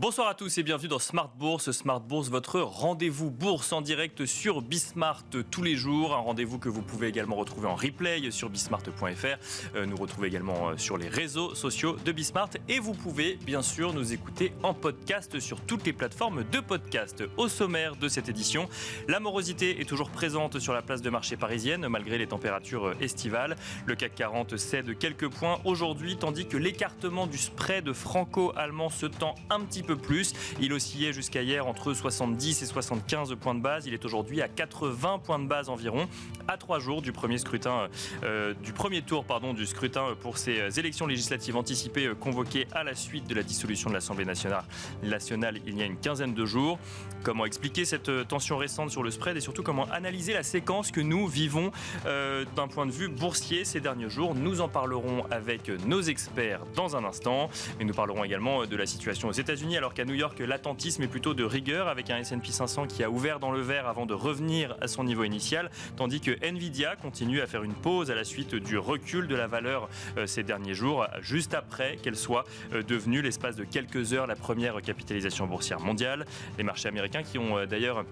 Bonsoir à tous et bienvenue dans Smart Bourse. Smart Bourse, votre rendez-vous bourse en direct sur Bismart tous les jours. Un rendez-vous que vous pouvez également retrouver en replay sur bismart.fr. Nous retrouver également sur les réseaux sociaux de Bismart. Et vous pouvez bien sûr nous écouter en podcast sur toutes les plateformes de podcast. Au sommaire de cette édition, la morosité est toujours présente sur la place de marché parisienne malgré les températures estivales. Le CAC 40 cède quelques points aujourd'hui tandis que l'écartement du spread franco-allemand se tend un petit peu plus. Il oscillait jusqu'à hier entre 70 et 75 points de base. Il est aujourd'hui à 80 points de base environ, à 3 jours du premier tour du scrutin pour ces élections législatives anticipées convoquées à la suite de la dissolution de l'Assemblée nationale il y a une quinzaine de jours. Comment expliquer cette tension récente sur le spread et surtout comment analyser la séquence que nous vivons d'un point de vue boursier ces derniers jours? Nous en parlerons avec nos experts dans un instant, mais nous parlerons également de la situation aux États-Unis alors qu'à New York l'attentisme est plutôt de rigueur avec un S&P 500 qui a ouvert dans le vert avant de revenir à son niveau initial, tandis que Nvidia continue à faire une pause à la suite du recul de la valeur ces derniers jours, juste après qu'elle soit devenue l'espace de quelques heures la première capitalisation boursière mondiale. Les marchés américains qui ont d'ailleurs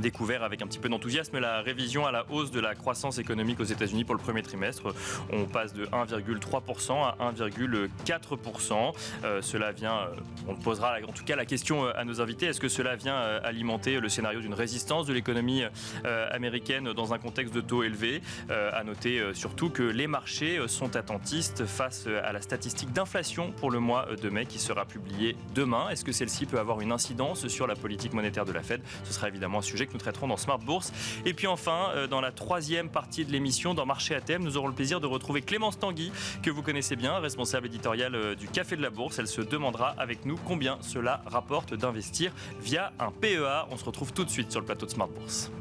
découvert avec un petit peu d'enthousiasme la révision à la hausse de la croissance économique aux États-Unis pour le premier trimestre. On passe de 1,3% à 1,4%. Cela vient, on posera en tout cas la question à nos invités, est-ce que cela vient alimenter le scénario d'une résistance de l'économie américaine dans un contexte de taux élevés? À noter surtout que les marchés sont attentistes face à la statistique d'inflation pour le mois de mai qui sera publiée demain. Est-ce que celle-ci peut avoir une incidence sur la politique monétaire de la Fed? Ce sera évidemment un sujet que nous traiterons dans Smart Bourse. Et puis enfin, dans la troisième partie de l'émission, dans Marché à thème, nous aurons le plaisir de retrouver Clémence Tanguy, que vous connaissez bien, responsable éditoriale du Café de la Bourse. Elle se demandera avec nous combien cela rapporte d'investir via un PEA. On se retrouve tout de suite sur le plateau de Smart Bourse.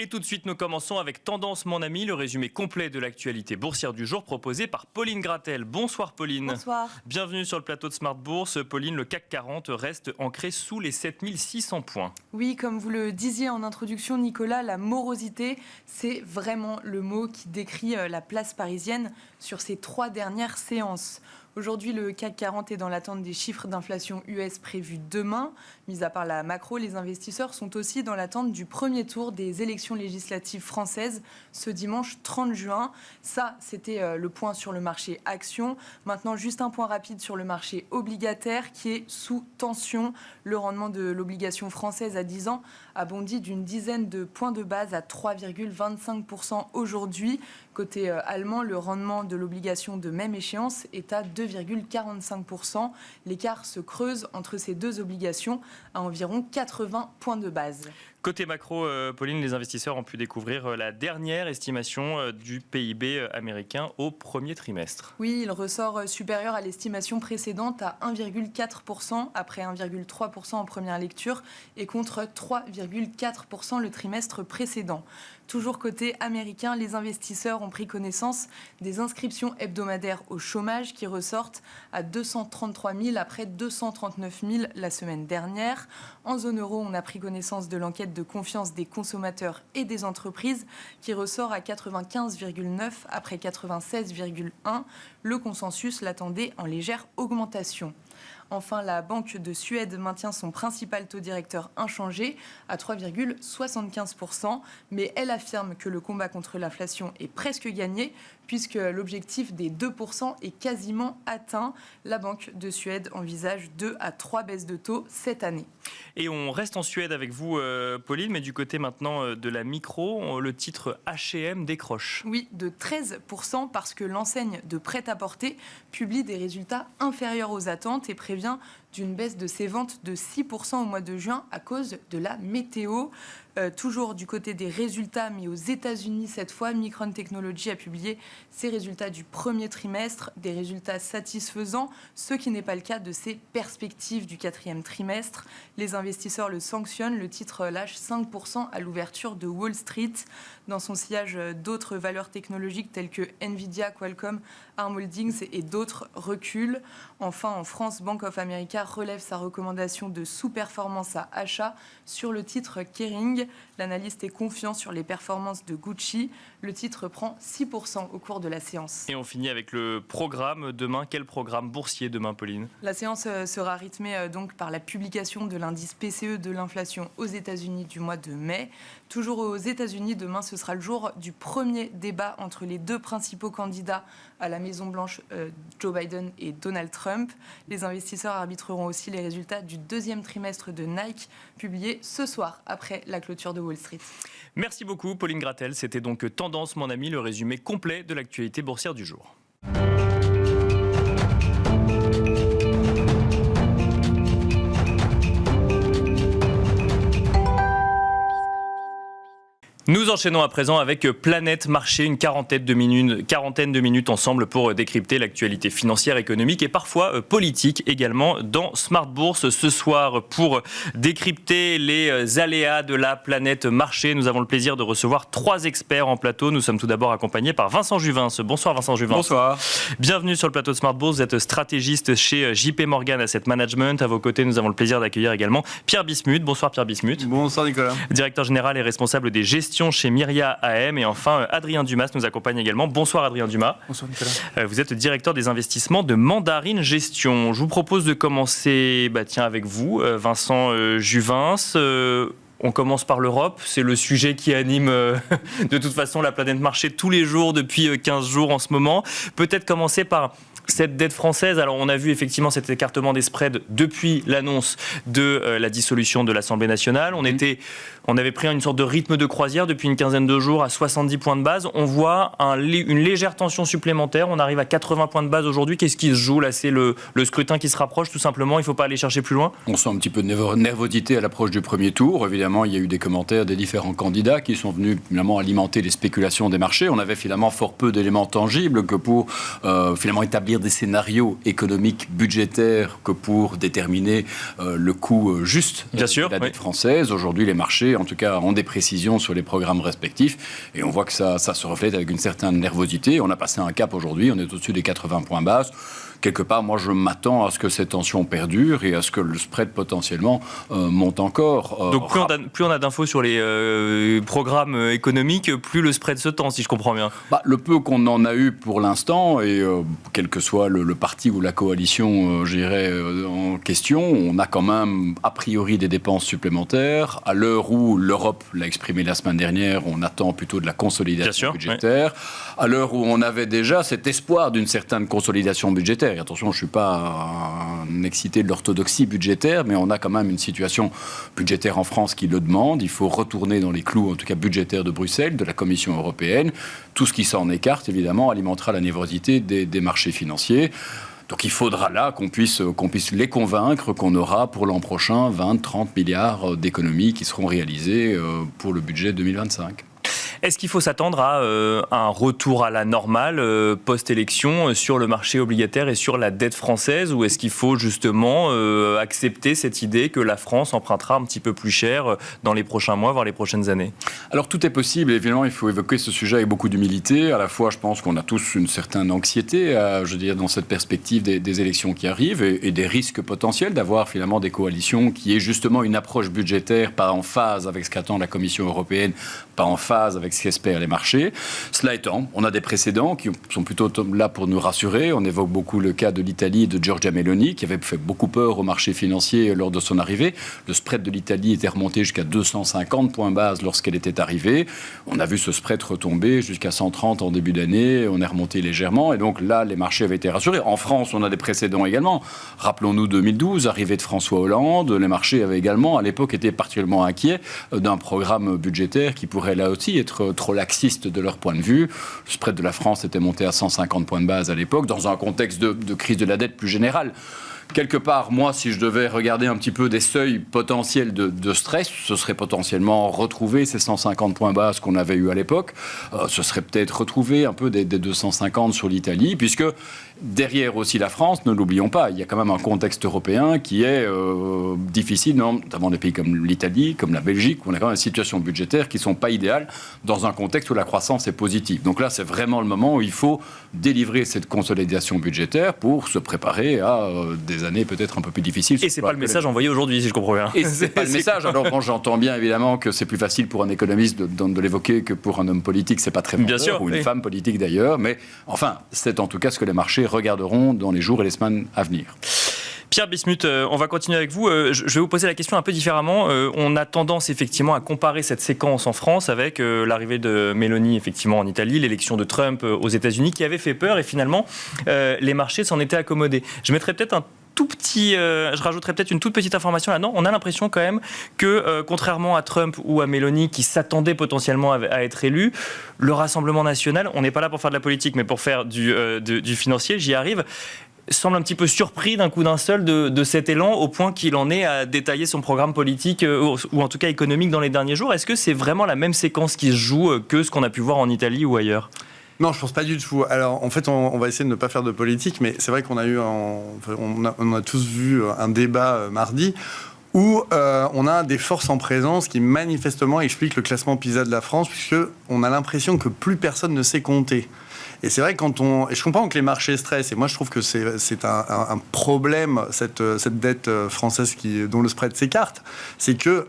Et tout de suite, nous commençons avec Tendance Mon Ami, le résumé complet de l'actualité boursière du jour proposé par Pauline Gratel. Bonsoir Pauline. Bonsoir. Bienvenue sur le plateau de Smart Bourse. Pauline, le CAC 40 reste ancré sous les 7600 points. Oui, comme vous le disiez en introduction, Nicolas, la morosité, c'est vraiment le mot qui décrit la place parisienne sur ces 3 dernières séances. Aujourd'hui, le CAC 40 est dans l'attente des chiffres d'inflation US prévus demain. Mis à part la macro, les investisseurs sont aussi dans l'attente du premier tour des élections législatives françaises ce dimanche 30 juin. Ça, c'était le point sur le marché action. Maintenant, juste un point rapide sur le marché obligataire qui est sous tension. Le rendement de l'obligation française à 10 ans a bondi d'une dizaine de points de base à 3,25% aujourd'hui. Côté allemand, le rendement de l'obligation de même échéance est à 2,45%. L'écart se creuse entre ces deux obligations à environ 80 points de base. Côté macro, Pauline, les investisseurs ont pu découvrir la dernière estimation du PIB américain au premier trimestre. Oui, il ressort supérieur à l'estimation précédente à 1,4% après 1,3% en première lecture et contre 3,4% le trimestre précédent. Toujours côté américain, les investisseurs ont pris connaissance des inscriptions hebdomadaires au chômage qui ressortent à 233 000 après 239 000 la semaine dernière. En zone euro, on a pris connaissance de l'enquête de confiance des consommateurs et des entreprises qui ressort à 95,9 après 96,1. Le consensus l'attendait en légère augmentation. Enfin, la Banque de Suède maintient son principal taux directeur inchangé à 3,75%, mais elle affirme que le combat contre l'inflation est presque gagné puisque l'objectif des 2% est quasiment atteint. La Banque de Suède envisage 2 à 3 baisses de taux cette année. Et on reste en Suède avec vous, Pauline, mais du côté maintenant de la micro, le titre H&M décroche. Oui, de 13% parce que l'enseigne de prêt-à-porter publie des résultats inférieurs aux attentes et prévient d'une baisse de ses ventes de 6% au mois de juin à cause de la météo. Toujours du côté des résultats, mais aux États-Unis cette fois, Micron Technology a publié ses résultats du premier trimestre, des résultats satisfaisants, ce qui n'est pas le cas de ses perspectives du quatrième trimestre. Les investisseurs le sanctionnent, le titre lâche 5% à l'ouverture de Wall Street. Dans son sillage, d'autres valeurs technologiques telles que Nvidia, Qualcomm, ARM Holdings et d'autres reculent. Enfin, en France, Bank of America relève sa recommandation de sous-performance à achat sur le titre Kering. L'analyste est confiant sur les performances de Gucci. Le titre prend 6% au cours de la séance. Et on finit avec le programme demain. Quel programme boursier demain, Pauline ? La séance sera rythmée donc par la publication de l'indice PCE de l'inflation aux États-Unis du mois de mai. Toujours aux États-Unis, demain, ce sera le jour du premier débat entre les deux principaux candidats à la Maison-Blanche, Joe Biden et Donald Trump. Les investisseurs arbitreront aussi les résultats du deuxième trimestre de Nike, publiés ce soir, après la clôture de Wall Street. Merci beaucoup, Pauline Gratel. C'était donc Tendance, mon ami, le résumé complet de l'actualité boursière du jour. Nous enchaînons à présent avec Planète Marché, une quarantaine de minutes ensemble pour décrypter l'actualité financière, économique et parfois politique également dans Smart Bourse. Ce soir, pour décrypter les aléas de la planète marché, nous avons le plaisir de recevoir 3 experts en plateau. Nous sommes tout d'abord accompagnés par Vincent Juvin. Bonsoir Vincent Juvin. Bonsoir. Bienvenue sur le plateau de Smart Bourse. Vous êtes stratégiste chez JP Morgan Asset Management. À vos côtés, nous avons le plaisir d'accueillir également Pierre Bismuth. Bonsoir Pierre Bismuth. Bonsoir Nicolas. Directeur général et responsable des gestions chez Myria AM. Et enfin, Adrien Dumas nous accompagne également. Bonsoir Adrien Dumas. Bonsoir Nicolas. Vous êtes directeur des investissements de Mandarine Gestion. Je vous propose de commencer avec vous, Vincent Juvin. On commence par l'Europe. C'est le sujet qui anime de toute façon la planète marché tous les jours depuis 15 jours en ce moment. Peut-être commencer par cette dette française. Alors on a vu effectivement cet écartement des spreads depuis l'annonce de la dissolution de l'Assemblée nationale. On avait pris une sorte de rythme de croisière depuis une quinzaine de jours à 70 points de base. On voit une légère tension supplémentaire. On arrive à 80 points de base aujourd'hui. Qu'est-ce qui se joue là ? C'est le scrutin qui se rapproche tout simplement. Il ne faut pas aller chercher plus loin. On sent un petit peu de nervosité à l'approche du premier tour. Évidemment, il y a eu des commentaires des différents candidats qui sont venus finalement alimenter les spéculations des marchés. On avait finalement fort peu d'éléments tangibles que pour finalement établir des scénarios économiques, budgétaires, que pour déterminer le coût juste de la dette française. Aujourd'hui, les marchés, en tout cas, ont des précisions sur les programmes respectifs et on voit que ça se reflète avec une certaine nervosité. On a passé un cap aujourd'hui, on est au-dessus des 80 points base. Quelque part, moi, je m'attends à ce que cette tension perdure et à ce que le spread potentiellement monte encore. Donc, plus on a d'infos sur les programmes économiques, plus le spread se tend, si je comprends bien. Le peu qu'on en a eu pour l'instant, et quel que soit le parti ou la coalition, en question, on a quand même, a priori, des dépenses supplémentaires. À l'heure où l'Europe l'a exprimé la semaine dernière, on attend plutôt de la consolidation budgétaire. À l'heure où on avait déjà cet espoir d'une certaine consolidation budgétaire. Et attention, je ne suis pas un excité de l'orthodoxie budgétaire, mais on a quand même une situation budgétaire en France qui le demande. Il faut retourner dans les clous, en tout cas budgétaires de Bruxelles, de la Commission européenne. Tout ce qui s'en écarte, évidemment, alimentera la nervosité des marchés financiers. Donc il faudra là qu'on puisse les convaincre qu'on aura pour l'an prochain 20-30 milliards d'économies qui seront réalisées pour le budget 2025. Est-ce qu'il faut s'attendre à un retour à la normale post-élection sur le marché obligataire et sur la dette française, ou est-ce qu'il faut justement accepter cette idée que la France empruntera un petit peu plus cher dans les prochains mois, voire les prochaines années ? Alors tout est possible, évidemment il faut évoquer ce sujet avec beaucoup d'humilité. À la fois je pense qu'on a tous une certaine anxiété, dans cette perspective des élections qui arrivent et des risques potentiels d'avoir finalement des coalitions qui aient justement une approche budgétaire pas en phase avec ce qu'attend la Commission européenne, pas en phase avec ce qu'espèrent les marchés. Cela étant, on a des précédents qui sont plutôt là pour nous rassurer. On évoque beaucoup le cas de l'Italie et de Giorgia Meloni, qui avait fait beaucoup peur aux marchés financiers lors de son arrivée. Le spread de l'Italie était remonté jusqu'à 250 points base lorsqu'elle était arrivée. On a vu ce spread retomber jusqu'à 130 en début d'année. On est remonté légèrement. Et donc là, les marchés avaient été rassurés. En France, on a des précédents également. Rappelons-nous 2012, arrivée de François Hollande. Les marchés avaient également, à l'époque, été particulièrement inquiets d'un programme budgétaire qui pourrait là aussi être trop laxiste de leur point de vue. Le spread de la France était monté à 150 points de base à l'époque, dans un contexte de crise de la dette plus générale. Quelque part, moi, si je devais regarder un petit peu des seuils potentiels de stress, ce serait potentiellement retrouver ces 150 points base qu'on avait eu à l'époque. Ce serait peut-être retrouver un peu des 250 sur l'Italie, puisque derrière aussi la France, ne l'oublions pas, il y a quand même un contexte européen qui est difficile, notamment des pays comme l'Italie, comme la Belgique, où on a quand même des situations budgétaires qui ne sont pas idéales dans un contexte où la croissance est positive. Donc là, c'est vraiment le moment où il faut délivrer cette consolidation budgétaire pour se préparer à des années peut-être un peu plus difficiles. Et c'est pas le message envoyé aujourd'hui, si je comprends bien. Et c'est pas le message. Alors bon, j'entends bien évidemment que c'est plus facile pour un économiste de l'évoquer que pour un homme politique, c'est pas très vendeur, bien sûr, ou une femme politique d'ailleurs, mais enfin, c'est en tout cas ce que les marchés regarderont dans les jours et les semaines à venir. Pierre Bismuth, on va continuer avec vous. Je vais vous poser la question un peu différemment. On a tendance effectivement à comparer cette séquence en France avec l'arrivée de Meloni effectivement en Italie, l'élection de Trump aux États-Unis qui avait fait peur et finalement les marchés s'en étaient accommodés. Je mettrais peut-être je rajouterais peut-être une toute petite information là-dedans. On a l'impression quand même que, contrairement à Trump ou à Meloni qui s'attendaient potentiellement à être élus, le Rassemblement national, on n'est pas là pour faire de la politique, mais pour faire du financier, j'y arrive, semble un petit peu surpris d'un coup d'un seul de cet élan au point qu'il en est à détailler son programme politique ou en tout cas économique dans les derniers jours. Est-ce que c'est vraiment la même séquence qui se joue que ce qu'on a pu voir en Italie ou ailleurs ? Non, je pense pas du tout. Alors, en fait, on va essayer de ne pas faire de politique, mais c'est vrai qu'on a eu, on a tous vu un débat mardi où on a des forces en présence qui manifestement expliquent le classement PISA de la France, puisqu'on a l'impression que plus personne ne sait compter. Et c'est vrai et je comprends que les marchés stressent, et moi je trouve que c'est un problème, cette dette française dont le spread s'écarte, c'est que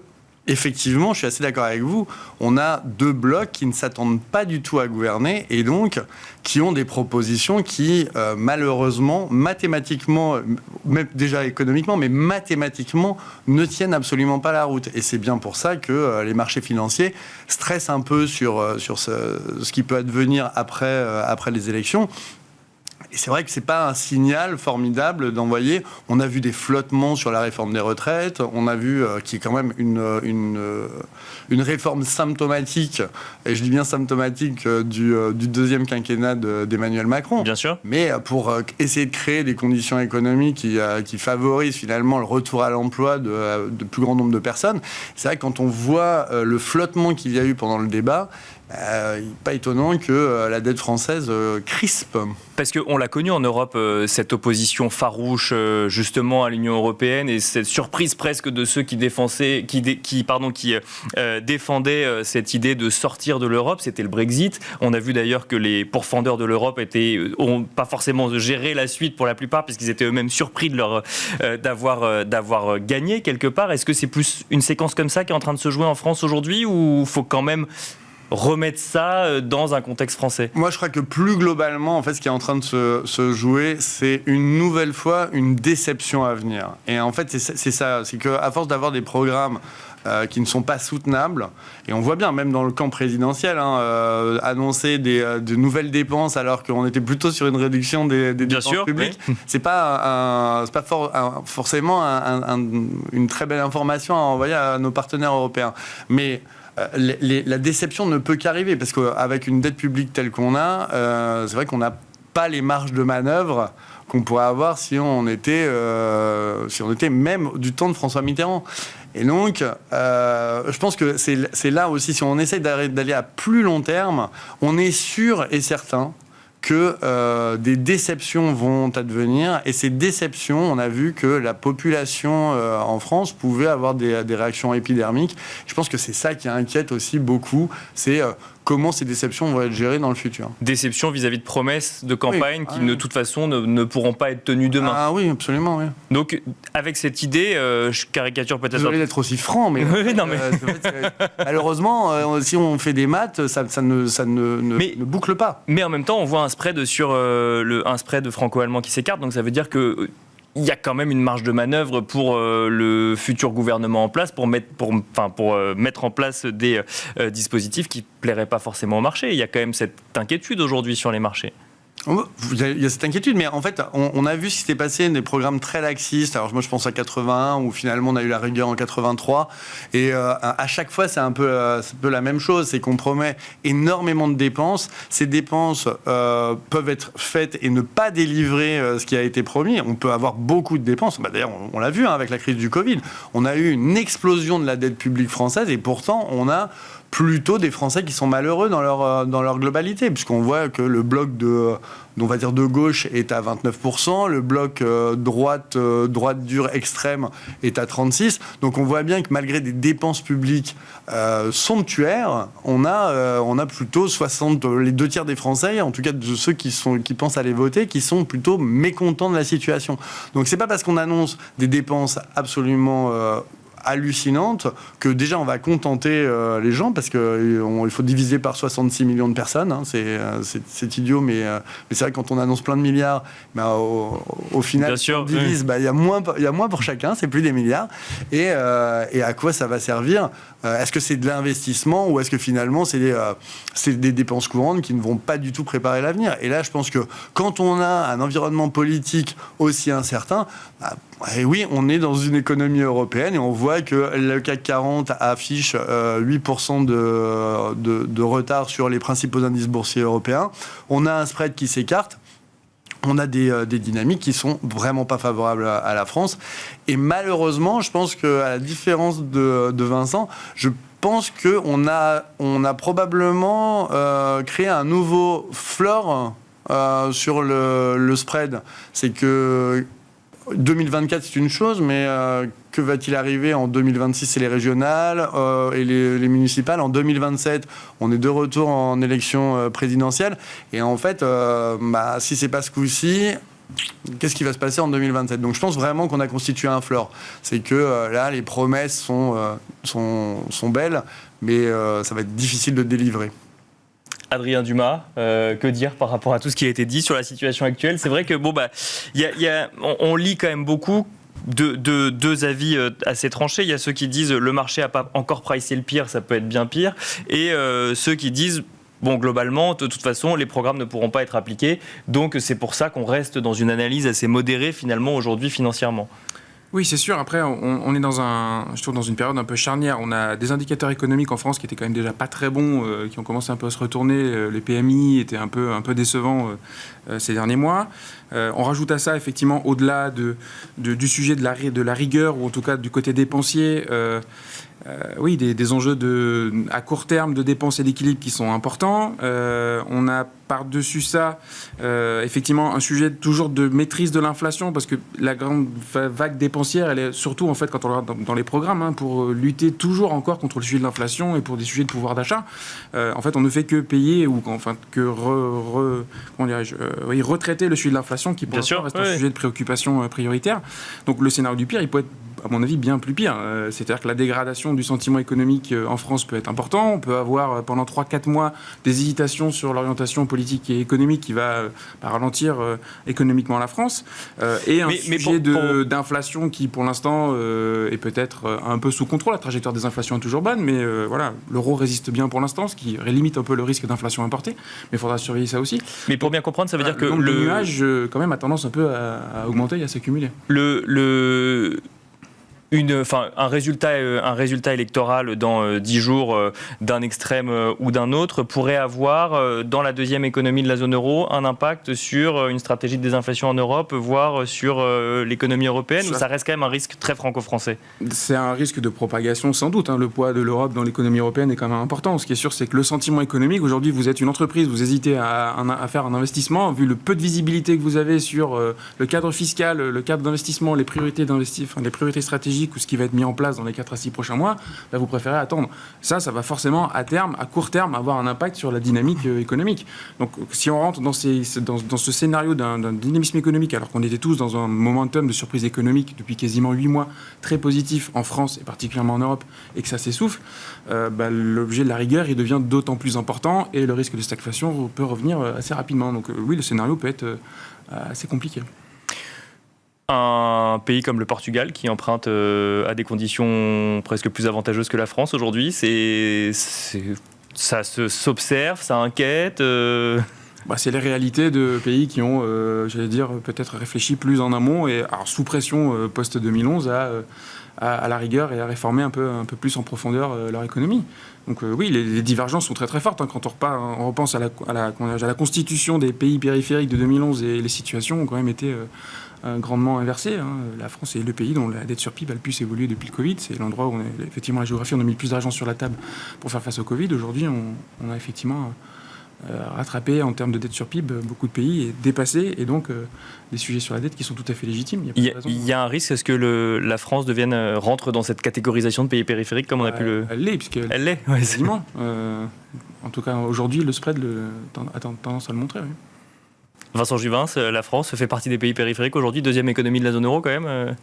effectivement, je suis assez d'accord avec vous, on a deux blocs qui ne s'attendent pas du tout à gouverner et donc qui ont des propositions qui, malheureusement, mathématiquement, même déjà économiquement, mais mathématiquement, ne tiennent absolument pas la route. Et c'est bien pour ça que les marchés financiers stressent un peu sur ce qui peut advenir après les élections. Et c'est vrai que c'est pas un signal formidable d'envoyer. On a vu des flottements sur la réforme des retraites. On a vu qui est quand même une réforme symptomatique, et je dis bien symptomatique, du deuxième quinquennat d'Emmanuel Macron. Bien sûr. Mais pour essayer de créer des conditions économiques qui favorisent finalement le retour à l'emploi de plus grand nombre de personnes. C'est vrai que quand on voit le flottement qu'il y a eu pendant le débat, pas étonnant que la dette française crispe. Parce qu'on l'a connu en Europe, cette opposition farouche justement à l'Union européenne et cette surprise presque de ceux qui défendaient cette idée de sortir de l'Europe, c'était le Brexit. On a vu d'ailleurs que les pourfendeurs de l'Europe ont pas forcément géré la suite pour la plupart, puisqu'ils étaient eux-mêmes surpris d'avoir gagné quelque part. Est-ce que c'est plus une séquence comme ça qui est en train de se jouer en France aujourd'hui, ou faut quand même remettre ça dans un contexte français? Moi, je crois que plus globalement, en fait, ce qui est en train de se jouer, c'est une nouvelle fois une déception à venir. Et en fait, c'est ça. C'est qu'à force d'avoir des programmes qui ne sont pas soutenables, et on voit bien, même dans le camp présidentiel, annoncer de nouvelles dépenses alors qu'on était plutôt sur une réduction des dépenses publiques, oui. C'est pas forcément une très belle information à envoyer à nos partenaires européens. Mais la déception ne peut qu'arriver, parce qu'avec une dette publique telle qu'on a, c'est vrai qu'on n'a pas les marges de manœuvre qu'on pourrait avoir si on était même du temps de François Mitterrand. Et donc, je pense que c'est là aussi, si on essaie d'aller à plus long terme, on est sûr et certain que des déceptions vont advenir. Et ces déceptions, on a vu que la population en France pouvait avoir des réactions épidermiques. Je pense que c'est ça qui inquiète aussi beaucoup, c'est comment ces déceptions vont être gérées dans le futur. Déception vis-à-vis de promesses de campagne qui, de toute façon, ne pourront pas être tenues demain. Ah oui, absolument, oui. Donc, avec cette idée, je caricature peut-être... Désolé d'être aussi franc, mais... malheureusement, si on fait des maths, ça ne boucle pas. Mais en même temps, on voit un spread un spread franco-allemand qui s'écarte, donc ça veut dire que... Il y a quand même une marge de manœuvre pour le futur gouvernement en place, pour mettre en place des dispositifs qui ne plairaient pas forcément au marché. Il y a quand même cette inquiétude aujourd'hui sur les marchés. Il y a cette inquiétude, mais en fait, on a vu ce qui s'est passé, des programmes très laxistes. Alors moi, je pense à 81, où finalement on a eu la rigueur en 83, et à chaque fois, c'est un peu la même chose, c'est qu'on promet énormément de dépenses. Ces dépenses peuvent être faites et ne pas délivrer ce qui a été promis. On peut avoir beaucoup de dépenses. D'ailleurs, on l'a vu avec la crise du Covid. On a eu une explosion de la dette publique française, et pourtant, on a plutôt des Français qui sont malheureux dans leur globalité, puisqu'on voit que le bloc on va dire de gauche est à 29%, le bloc droite dure extrême est à 36%. Donc on voit bien que malgré des dépenses publiques somptuaires, on a plutôt les 2 tiers des Français, en tout cas de ceux qui pensent aller voter, qui sont plutôt mécontents de la situation. Donc c'est pas parce qu'on annonce des dépenses absolument hallucinante que déjà on va contenter les gens, parce qu'il faut diviser par 66 millions de personnes, hein, c'est idiot, mais c'est vrai que quand on annonce plein de milliards, au final on divise, il y a moins pour chacun, c'est plus des milliards, et à quoi ça va servir? Est-ce que c'est de l'investissement ou est-ce que finalement c'est des dépenses courantes qui ne vont pas du tout préparer l'avenir? Et là je pense que quand on a un environnement politique aussi incertain, et oui, on est dans une économie européenne et on voit que le CAC 40 affiche 8% de retard sur les principaux indices boursiers européens. On a un spread qui s'écarte. On a des dynamiques qui sont vraiment pas favorables à la France. Et malheureusement, je pense qu'à la différence de Vincent, je pense qu'on a probablement créé un nouveau floor sur le spread. C'est que 2024, c'est une chose, mais que va-t-il arriver en 2026? C'est les régionales et les municipales. En 2027, on est de retour en élection présidentielle. Et en fait, si c'est pas ce coup-ci, qu'est-ce qui va se passer en 2027? Donc je pense vraiment qu'on a constitué un floor. C'est que là, les promesses sont belles, mais ça va être difficile de délivrer. Adrien Dumas, que dire par rapport à tout ce qui a été dit sur la situation actuelle? C'est vrai que on lit quand même beaucoup de deux avis assez tranchés. Il y a ceux qui disent le marché n'a pas encore pricé le pire, ça peut être bien pire, et ceux qui disent globalement, de toute façon, les programmes ne pourront pas être appliqués, donc c'est pour ça qu'on reste dans une analyse assez modérée finalement aujourd'hui financièrement. Oui, c'est sûr. Après, on est je trouve, dans une période un peu charnière. On a des indicateurs économiques en France qui étaient quand même déjà pas très bons, qui ont commencé un peu à se retourner. Les PMI étaient un peu décevants ces derniers mois. On rajoute à ça, effectivement, au-delà du sujet de la rigueur, ou en tout cas du côté dépensier, oui, des enjeux à court terme de dépenses et d'équilibre qui sont importants. On a par-dessus ça, effectivement, un sujet toujours de maîtrise de l'inflation, parce que la grande vague dépensière, elle est surtout, en fait, quand on regarde dans les programmes, pour lutter toujours encore contre le sujet de l'inflation et pour des sujets de pouvoir d'achat. En fait, on ne fait que payer, ou enfin, que retraiter le sujet de l'inflation, qui pour l'instant reste un sujet de préoccupation prioritaire. Donc le scénario du pire, il peut être, à mon avis, bien plus pire. C'est-à-dire que la dégradation du sentiment économique en France peut être important. On peut avoir pendant 3-4 mois des hésitations sur l'orientation politique et économique qui va ralentir économiquement la France. Et un sujet d'inflation qui, pour l'instant, est peut-être un peu sous contrôle. La trajectoire des inflations est toujours bonne, mais voilà, l'euro résiste bien pour l'instant, ce qui limite un peu le risque d'inflation importée. Mais il faudra surveiller ça aussi. Mais pour bien comprendre, ça veut dire que le nuage, quand même, a tendance un peu à augmenter et à s'accumuler. Un résultat électoral dans 10 jours d'un extrême ou d'un autre pourrait avoir, dans la deuxième économie de la zone euro, un impact sur une stratégie de désinflation en Europe, voire sur l'économie européenne, ou ça reste quand même un risque très franco-français? C'est un risque de propagation sans doute. Le poids de l'Europe dans l'économie européenne est quand même important. Ce qui est sûr, c'est que le sentiment économique, aujourd'hui, vous êtes une entreprise, vous hésitez à faire un investissement, vu le peu de visibilité que vous avez sur le cadre fiscal, le cadre d'investissement, les priorités stratégiques, ou ce qui va être mis en place dans les 4 à 6 prochains mois, vous préférez attendre. Ça va forcément, à court terme, avoir un impact sur la dynamique économique. Donc, si on rentre dans ce scénario d'un dynamisme économique, alors qu'on était tous dans un momentum de surprise économique depuis quasiment 8 mois, très positif en France et particulièrement en Europe, et que ça s'essouffle, l'objet de la rigueur, il devient d'autant plus important, et le risque de stagflation peut revenir assez rapidement. Donc oui, le scénario peut être assez compliqué. Un pays comme le Portugal qui emprunte à des conditions presque plus avantageuses que la France aujourd'hui, ça s'observe, ça inquiète C'est les réalités de pays qui ont, peut-être réfléchi plus en amont et sous pression post-2011 à la rigueur et à réformer un peu plus en profondeur leur économie. Donc oui, les divergences sont très très fortes. Quand on repense à la constitution des pays périphériques de 2011, et les situations ont quand même été grandement inversées. La France est le pays dont la dette sur PIB a le plus évolué depuis le Covid. C'est l'endroit où effectivement la géographie, on a mis plus d'argent sur la table pour faire face au Covid. Aujourd'hui, on a effectivement rattraper en termes de dette sur PIB beaucoup de pays et dépasser, et donc des sujets sur la dette qui sont tout à fait légitimes. Il y a un risque, est-ce que la France rentre dans cette catégorisation de pays périphériques comme on a pu le... Elle l'est, puisqu'elle Elle l'est, ouais, quasiment. En tout cas, aujourd'hui, le spread a tendance à le montrer. Oui. Vincent Juvin, la France fait partie des pays périphériques aujourd'hui, deuxième économie de la zone euro quand même.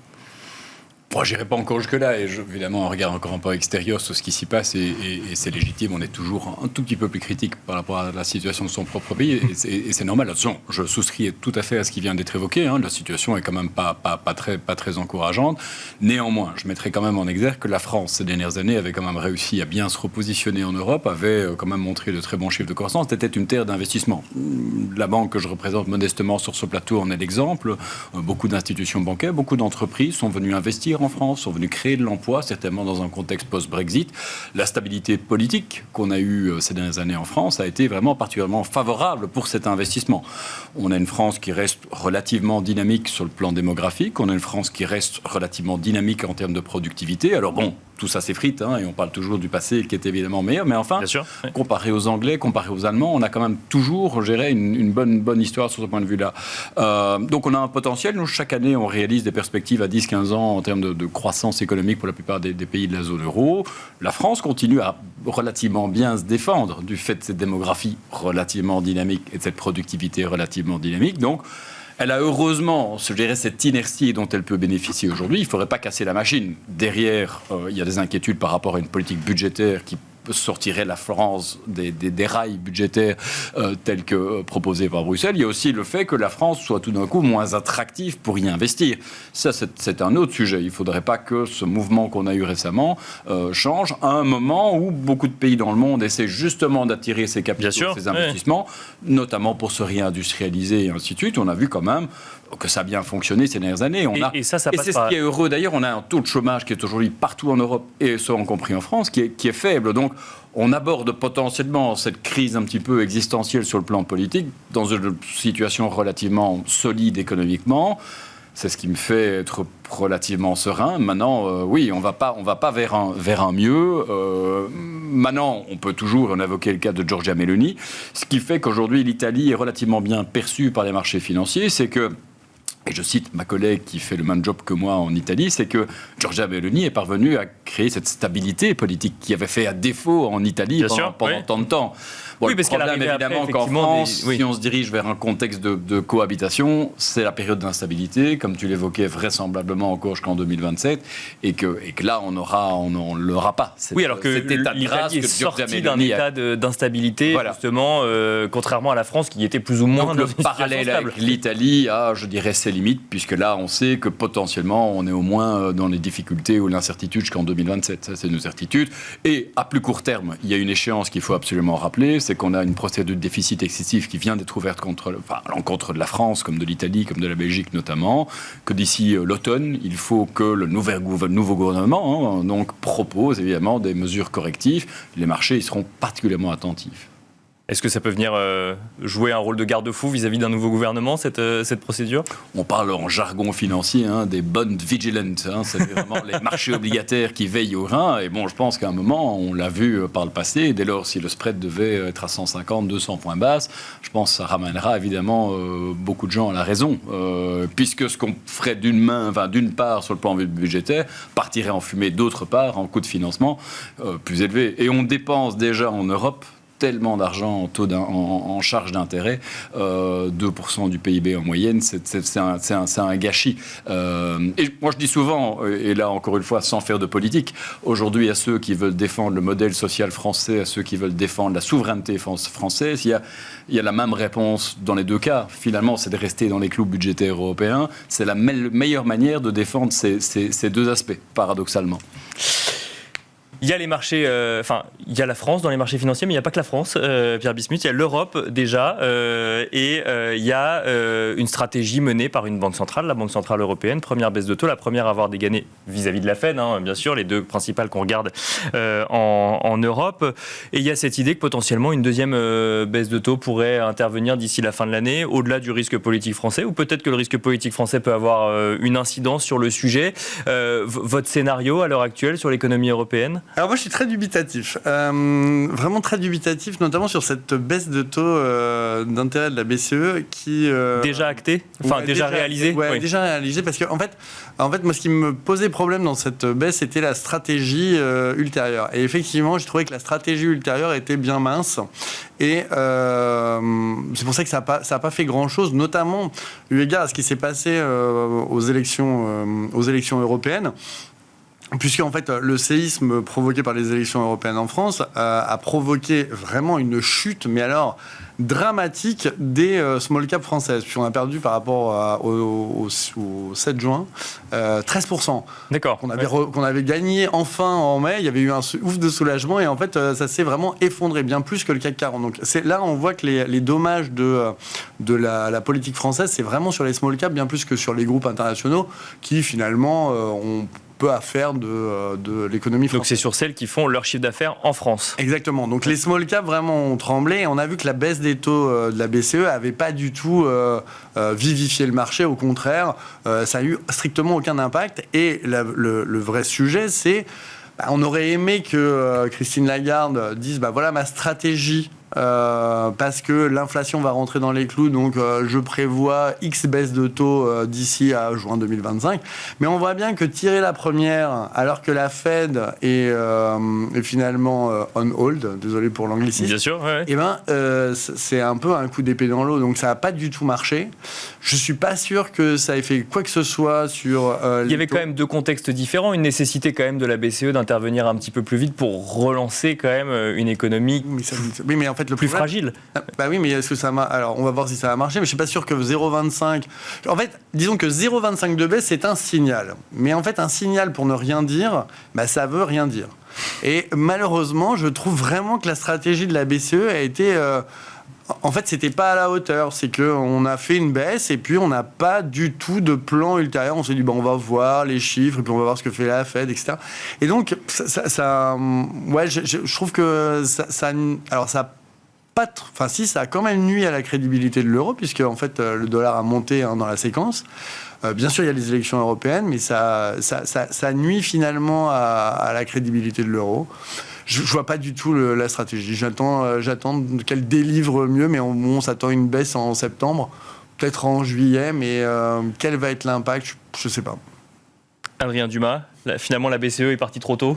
Bon, j'irai pas encore jusque-là, et évidemment, on regarde encore un peu extérieur sur ce qui s'y passe, et c'est légitime, on est toujours un tout petit peu plus critique par rapport à la situation de son propre pays, et c'est normal. Attention, je souscris tout à fait à ce qui vient d'être évoqué, la situation est quand même pas très encourageante. Néanmoins, je mettrai quand même en exergue que la France, ces dernières années, avait quand même réussi à bien se repositionner en Europe, avait quand même montré de très bons chiffres de croissance, c'était une terre d'investissement. La banque que je représente modestement sur ce plateau en est l'exemple. Beaucoup d'institutions bancaires, beaucoup d'entreprises sont venues investir en France, sont venus créer de l'emploi, certainement dans un contexte post-Brexit. La stabilité politique qu'on a eue ces dernières années en France a été vraiment particulièrement favorable pour cet investissement. On a une France qui reste relativement dynamique sur le plan démographique, on a une France qui reste relativement dynamique en termes de productivité. Alors bon, tout ça s'effrite, et on parle toujours du passé qui est évidemment meilleur, mais enfin, comparé aux Anglais, comparé aux Allemands, on a quand même toujours, je dirais, une bonne histoire sur ce point de vue-là. Donc on a un potentiel. Nous, chaque année, on réalise des perspectives à 10-15 ans en termes de croissance économique pour la plupart des pays de la zone euro. La France continue à relativement bien se défendre du fait de cette démographie relativement dynamique et de cette productivité relativement dynamique. Donc, elle a heureusement, je dirais, cette inertie dont elle peut bénéficier aujourd'hui. Il ne faudrait pas casser la machine. Derrière, il y a des inquiétudes par rapport à une politique budgétaire qui sortirait la France des rails budgétaires tels que proposés par Bruxelles. Il y a aussi le fait que la France soit tout d'un coup moins attractive pour y investir. Ça, c'est un autre sujet. Il ne faudrait pas que ce mouvement qu'on a eu récemment change à un moment où beaucoup de pays dans le monde essaient justement d'attirer ces capitaux, ces investissements, notamment pour se réindustrialiser et ainsi de suite. On a vu quand même que ça a bien fonctionné ces dernières années. Et c'est ce qui est heureux. D'ailleurs, on a un taux de chômage qui est aujourd'hui partout en Europe, et ça, y compris en France, qui est faible. Donc, on aborde potentiellement cette crise un petit peu existentielle sur le plan politique dans une situation relativement solide économiquement. C'est ce qui me fait être relativement serein. Maintenant, oui, on va pas vers un mieux. Maintenant, on peut toujours, on a évoqué le cas de Giorgia Meloni, ce qui fait qu'aujourd'hui, l'Italie est relativement bien perçue par les marchés financiers, c'est que, et je cite ma collègue qui fait le même job que moi en Italie, c'est que Giorgia Meloni est parvenue à créer cette stabilité politique qui avait fait à défaut en Italie pendant tant de temps. Bon, oui, parce qu'elle problème, évidemment, qu'en France, si on se dirige vers un contexte de cohabitation, c'est la période d'instabilité, comme tu l'évoquais, vraisemblablement encore jusqu'en 2027, et que là, on ne l'aura pas. Oui, alors que l'Italie est sortie d'un état d'instabilité, justement, contrairement à la France, qui était plus ou moins dans une situation parallèle avec l'Italie a, je dirais, ses limites, puisque là, on sait que potentiellement, on est au moins dans les difficultés ou l'incertitude jusqu'en 2027. Ça, c'est une certitude. Et à plus court terme, il y a une échéance qu'il faut absolument rappeler, c'est qu'on a une procédure de déficit excessif qui vient d'être ouverte à l'encontre de la France, comme de l'Italie, comme de la Belgique notamment, que d'ici l'automne, il faut que le nouveau gouvernement donc propose évidemment des mesures correctives. Les marchés y seront particulièrement attentifs. Est-ce que ça peut venir jouer un rôle de garde-fou vis-à-vis d'un nouveau gouvernement, cette procédure ? On parle en jargon financier des bond vigilants. C'est vraiment les marchés obligataires qui veillent au rein. Et bon, je pense qu'à un moment, on l'a vu par le passé. Dès lors, si le spread devait être à 150, 200 points basses, je pense que ça ramènera évidemment beaucoup de gens à la raison. Puisque ce qu'on ferait d'une part sur le plan budgétaire, partirait en fumée d'autre part en coût de financement plus élevé. Et on dépense déjà en Europe tellement d'argent en charge d'intérêt, 2% du PIB en moyenne, c'est un gâchis. Et moi je dis souvent, et là encore une fois sans faire de politique, aujourd'hui à ceux qui veulent défendre le modèle social français, à ceux qui veulent défendre la souveraineté française, il y a la même réponse dans les deux cas. Finalement, c'est de rester dans les clous budgétaires européens. C'est la meilleure manière de défendre ces deux aspects, paradoxalement. Il y a les marchés, il y a la France dans les marchés financiers, mais il n'y a pas que la France, Pierre Bismuth, il y a l'Europe déjà, et il y a une stratégie menée par une banque centrale, la Banque Centrale Européenne, première baisse de taux, la première à avoir dégainé vis-à-vis de la Fed, bien sûr, les deux principales qu'on regarde en Europe. Et il y a cette idée que potentiellement une deuxième baisse de taux pourrait intervenir d'ici la fin de l'année, au-delà du risque politique français, ou peut-être que le risque politique français peut avoir une incidence sur le sujet. Votre scénario à l'heure actuelle sur l'économie européenne ? Alors moi je suis très dubitatif, vraiment très dubitatif, notamment sur cette baisse de taux d'intérêt de la BCE qui... Déjà acté, enfin déjà réalisé. Oui, déjà réalisé, parce que en fait moi ce qui me posait problème dans cette baisse c'était la stratégie ultérieure. Et effectivement j'ai trouvé que la stratégie ultérieure était bien mince. Et c'est pour ça que ça n'a pas fait grand-chose, notamment eu égard à ce qui s'est passé aux élections européennes. Puisque en fait, le séisme provoqué par les élections européennes en France a provoqué vraiment une chute, mais alors dramatique, des small cap françaises. Puis on a perdu par rapport au 7 juin 13%. D'accord. Qu'on avait gagné enfin en mai. Il y avait eu un ouf de soulagement et en fait, ça s'est vraiment effondré, bien plus que le CAC 40. Donc là, on voit que les dommages de la politique française, c'est vraiment sur les small cap, bien plus que sur les groupes internationaux qui finalement ont peu à faire de l'économie française. Donc c'est sur celles qui font leur chiffre d'affaires en France. Exactement. Donc les small caps vraiment ont tremblé. Et on a vu que la baisse des taux de la BCE avait pas du tout vivifié le marché. Au contraire, ça a eu strictement aucun impact. Et le vrai sujet, c'est on aurait aimé que Christine Lagarde dise voilà ma stratégie. Parce que l'inflation va rentrer dans les clous, donc je prévois X baisse de taux d'ici à juin 2025. Mais on voit bien que tirer la première, alors que la Fed est finalement on hold, désolé pour l'anglicisme. Bien sûr, ouais. Et c'est un peu un coup d'épée dans l'eau, donc ça n'a pas du tout marché. Je suis pas sûr que ça ait fait quoi que ce soit sur. Il y avait quand même deux contextes différents, une nécessité quand même de la BCE d'intervenir un petit peu plus vite pour relancer quand même une économie. Oui, mais en fait, le plus problème, fragile. Bah oui, mais est-ce que ça marche? Alors, on va voir si ça va marcher, mais je suis pas sûr que 0,25. En fait, disons que 0,25 de baisse, c'est un signal. Mais en fait, un signal pour ne rien dire, ça veut rien dire. Et malheureusement, je trouve vraiment que la stratégie de la BCE a été. En fait, c'était pas à la hauteur. C'est qu'on a fait une baisse et puis on n'a pas du tout de plan ultérieur. On s'est dit, on va voir les chiffres et puis on va voir ce que fait la Fed, etc. Et donc, je trouve que alors ça ça a quand même nuit à la crédibilité de l'euro, puisque en fait le dollar a monté dans la séquence. Bien sûr, il y a les élections européennes, mais ça nuit finalement à la crédibilité de l'euro. Je vois pas du tout la stratégie. J'attends qu'elle délivre mieux, mais on s'attend à une baisse en septembre, peut-être en juillet, mais quel va être l'impact, je sais pas. Adrien Dumas, finalement la BCE est partie trop tôt.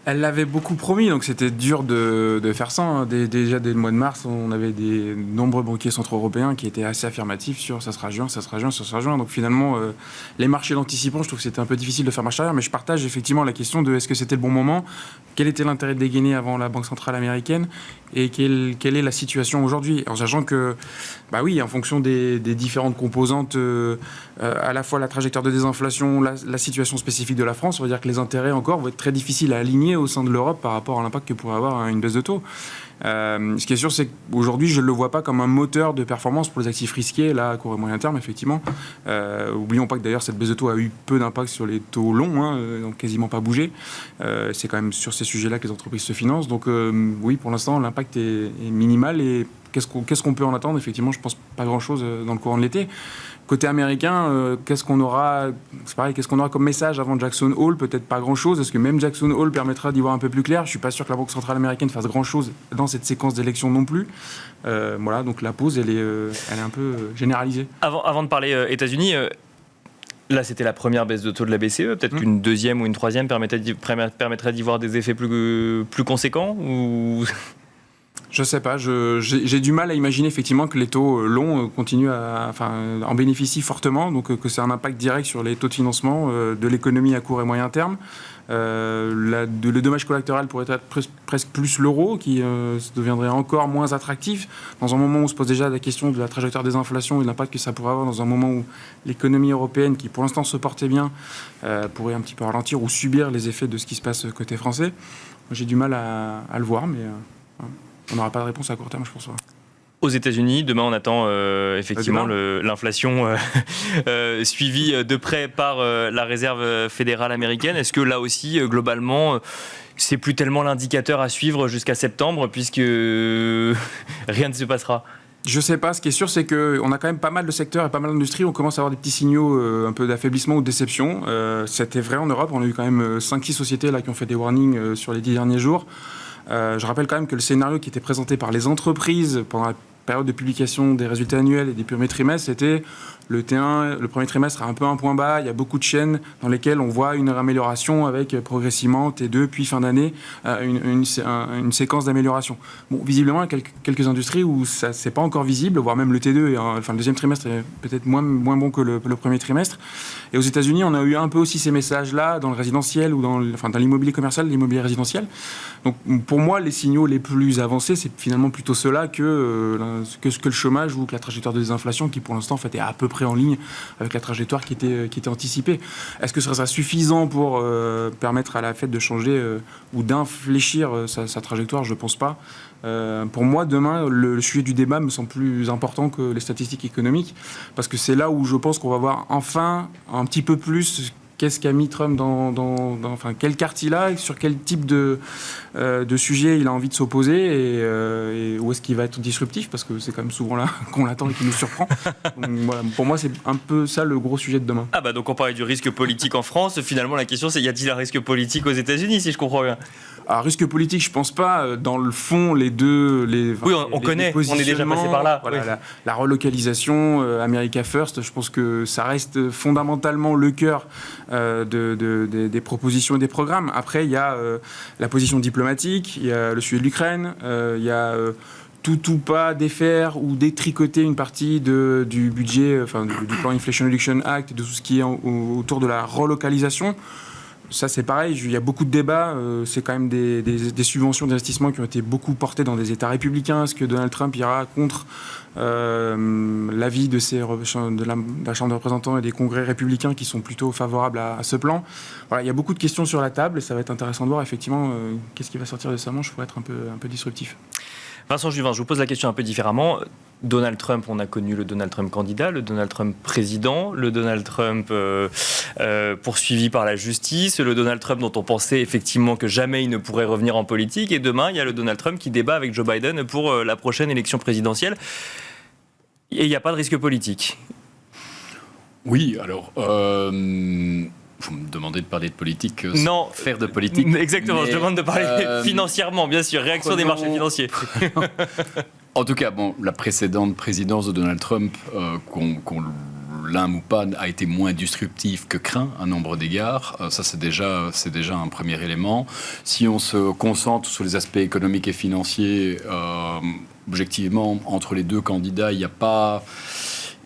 Elle l'avait beaucoup promis, donc c'était dur de faire ça. Déjà dès le mois de mars, on avait des nombreux banquiers centraux européens qui étaient assez affirmatifs sur ça sera juin. Donc finalement, les marchés l'anticipant, je trouve que c'était un peu difficile de faire marche arrière, mais je partage effectivement la question de est-ce que c'était le bon moment, quel était l'intérêt de dégainer avant la Banque centrale américaine et quelle est la situation aujourd'hui, en sachant que, en fonction des différentes composantes, à la fois la trajectoire de désinflation, la situation spécifique de la France, on va dire que les intérêts encore vont être très difficiles à aligner au sein de l'Europe par rapport à l'impact que pourrait avoir une baisse de taux. Ce qui est sûr, c'est qu'aujourd'hui, je ne le vois pas comme un moteur de performance pour les actifs risqués, là, à court et moyen terme, effectivement. Oublions pas que d'ailleurs, cette baisse de taux a eu peu d'impact sur les taux longs, donc quasiment pas bougé. C'est quand même sur ces sujets-là que les entreprises se financent. Donc oui, pour l'instant, l'impact est minimal. Et qu'est-ce qu'on peut en attendre? Effectivement, je pense pas grand-chose dans le courant de l'été. Côté américain, qu'est-ce qu'on aura comme message avant Jackson Hole? Peut-être pas grand-chose. Est-ce que même Jackson Hole permettra d'y voir un peu plus clair? Je suis pas sûr que la Banque centrale américaine fasse grand-chose dans cette séquence d'élections non plus. Donc la pause, elle est un peu généralisée. Avant de parler États-Unis, là c'était la première baisse de taux de la BCE. Peut-être qu'une deuxième ou une troisième permettrait d'y voir des effets plus conséquents ou... Je sais pas, j'ai du mal à imaginer effectivement que les taux longs continuent en bénéficient fortement, donc que c'est un impact direct sur les taux de financement de l'économie à court et moyen terme. Le dommage collatéral pourrait être presque plus l'euro, qui deviendrait encore moins attractif, dans un moment où on se pose déjà la question de la trajectoire des inflations et de l'impact que ça pourrait avoir, dans un moment où l'économie européenne, qui pour l'instant se portait bien, pourrait un petit peu ralentir ou subir les effets de ce qui se passe côté français. J'ai du mal à le voir, mais... on n'aura pas de réponse à court terme, je pense. Aux États-Unis, demain, on attend effectivement l'inflation suivie de près par la Réserve fédérale américaine. Est-ce que là aussi, globalement, c'est plus tellement l'indicateur à suivre jusqu'à septembre, puisque rien ne se passera? Je sais pas. Ce qui est sûr, c'est qu'on a quand même pas mal de secteurs et pas mal d'industries où on commence à avoir des petits signaux un peu d'affaiblissement ou de déception. C'était vrai en Europe. On a eu quand même 5-6 sociétés là, qui ont fait des warnings sur les 10 derniers jours. Je rappelle quand même que le scénario qui était présenté par les entreprises pendant la période de publication des résultats annuels et des premiers trimestres, c'était le T1, le premier trimestre a un peu un point bas. Il y a beaucoup de chaînes dans lesquelles on voit une amélioration avec progressivement T2, puis fin d'année, une séquence d'amélioration. Bon, visiblement, il y a quelques industries où ça c'est pas encore visible, voire même le T2, enfin le deuxième trimestre est peut-être moins bon que le premier trimestre. Et aux États-Unis, on a eu un peu aussi ces messages-là dans le résidentiel ou dans l'immobilier commercial, l'immobilier résidentiel. Donc pour moi, les signaux les plus avancés, c'est finalement plutôt ceux-là que le chômage ou que la trajectoire de désinflation qui pour l'instant en fait, est à peu près en ligne avec la trajectoire qui était anticipée. Est-ce que ce sera suffisant pour permettre à la Fed de changer ou d'infléchir sa trajectoire? Je ne pense pas. Pour moi, demain, le sujet du débat me semble plus important que les statistiques économiques, parce que c'est là où je pense qu'on va voir enfin un petit peu plus qu'est-ce qu'a mis Trump enfin, quelle carte il a, et sur quel type de sujet il a envie de s'opposer, et où est-ce qu'il va être disruptif, parce que c'est quand même souvent là qu'on l'attend et qu'il nous surprend. Donc, voilà, pour moi, c'est un peu ça le gros sujet de demain. Ah bah donc on parlait du risque politique en France. Finalement, la question c'est y a-t-il un risque politique aux États-Unis, si je comprends bien? Alors, risque politique, je pense pas. Dans le fond, les deux... Oui, on connaît, on est déjà passé par là. Voilà, oui. la relocalisation, America First, je pense que ça reste fondamentalement le cœur des propositions et des programmes. Après, il y a la position diplomatique, il y a le sujet de l'Ukraine, il y a... tout ou pas défaire ou détricoter une partie du budget, enfin du plan Inflation Reduction Act, de tout ce qui est autour de la relocalisation. Ça, c'est pareil, il y a beaucoup de débats. C'est quand même des subventions d'investissement qui ont été beaucoup portées dans des États républicains. Est-ce que Donald Trump ira contre l'avis de la Chambre des représentants et des congrès républicains qui sont plutôt favorables à ce plan? Voilà, il y a beaucoup de questions sur la table et ça va être intéressant de voir effectivement qu'est-ce qui va sortir de sa manche pour être un peu disruptif. Vincent Juvin, je vous pose la question un peu différemment. Donald Trump, on a connu le Donald Trump candidat, le Donald Trump président, le Donald Trump poursuivi par la justice, le Donald Trump dont on pensait effectivement que jamais il ne pourrait revenir en politique. Et demain, il y a le Donald Trump qui débat avec Joe Biden pour la prochaine élection présidentielle. Et il n'y a pas de risque politique. Oui, alors... Vous me demandez de parler de politique Non, faire de politique. Exactement, mais, je demande de parler financièrement, bien sûr, réaction des marchés financiers. En tout cas, bon, la précédente présidence de Donald Trump, qu'on l'aime ou pas, a été moins disruptive que craint à nombre d'égards. Ça, c'est déjà un premier élément. Si on se concentre sur les aspects économiques et financiers, objectivement, entre les deux candidats, il n'y a pas...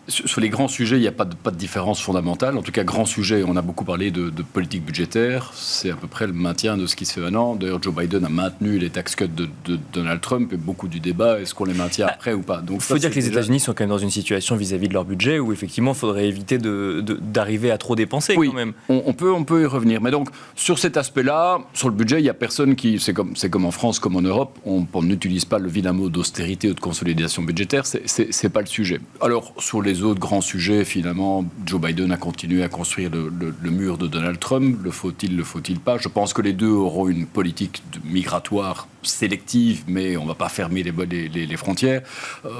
Sur les grands sujets, il n'y a pas de différence fondamentale. En tout cas, grand sujet, on a beaucoup parlé de politique budgétaire. C'est à peu près le maintien de ce qui se fait maintenant. D'ailleurs, Joe Biden a maintenu les tax cuts de Donald Trump et beaucoup du débat, est-ce qu'on les maintient après ou pas? Donc, il faut dire que les États-Unis sont quand même dans une situation vis-à-vis de leur budget où effectivement, il faudrait éviter d'arriver à trop dépenser quand même. On peut y revenir. Mais donc, sur cet aspect-là, sur le budget, il n'y a personne qui... C'est comme en France, comme en Europe, on n'utilise pas le vilain mot d'austérité ou de consolidation budgétaire. C'est pas le sujet. Alors, sur les autres grands sujets, finalement, Joe Biden a continué à construire le mur de Donald Trump. Le faut-il pas? Je pense que les deux auront une politique migratoire sélective, mais on ne va pas fermer les frontières.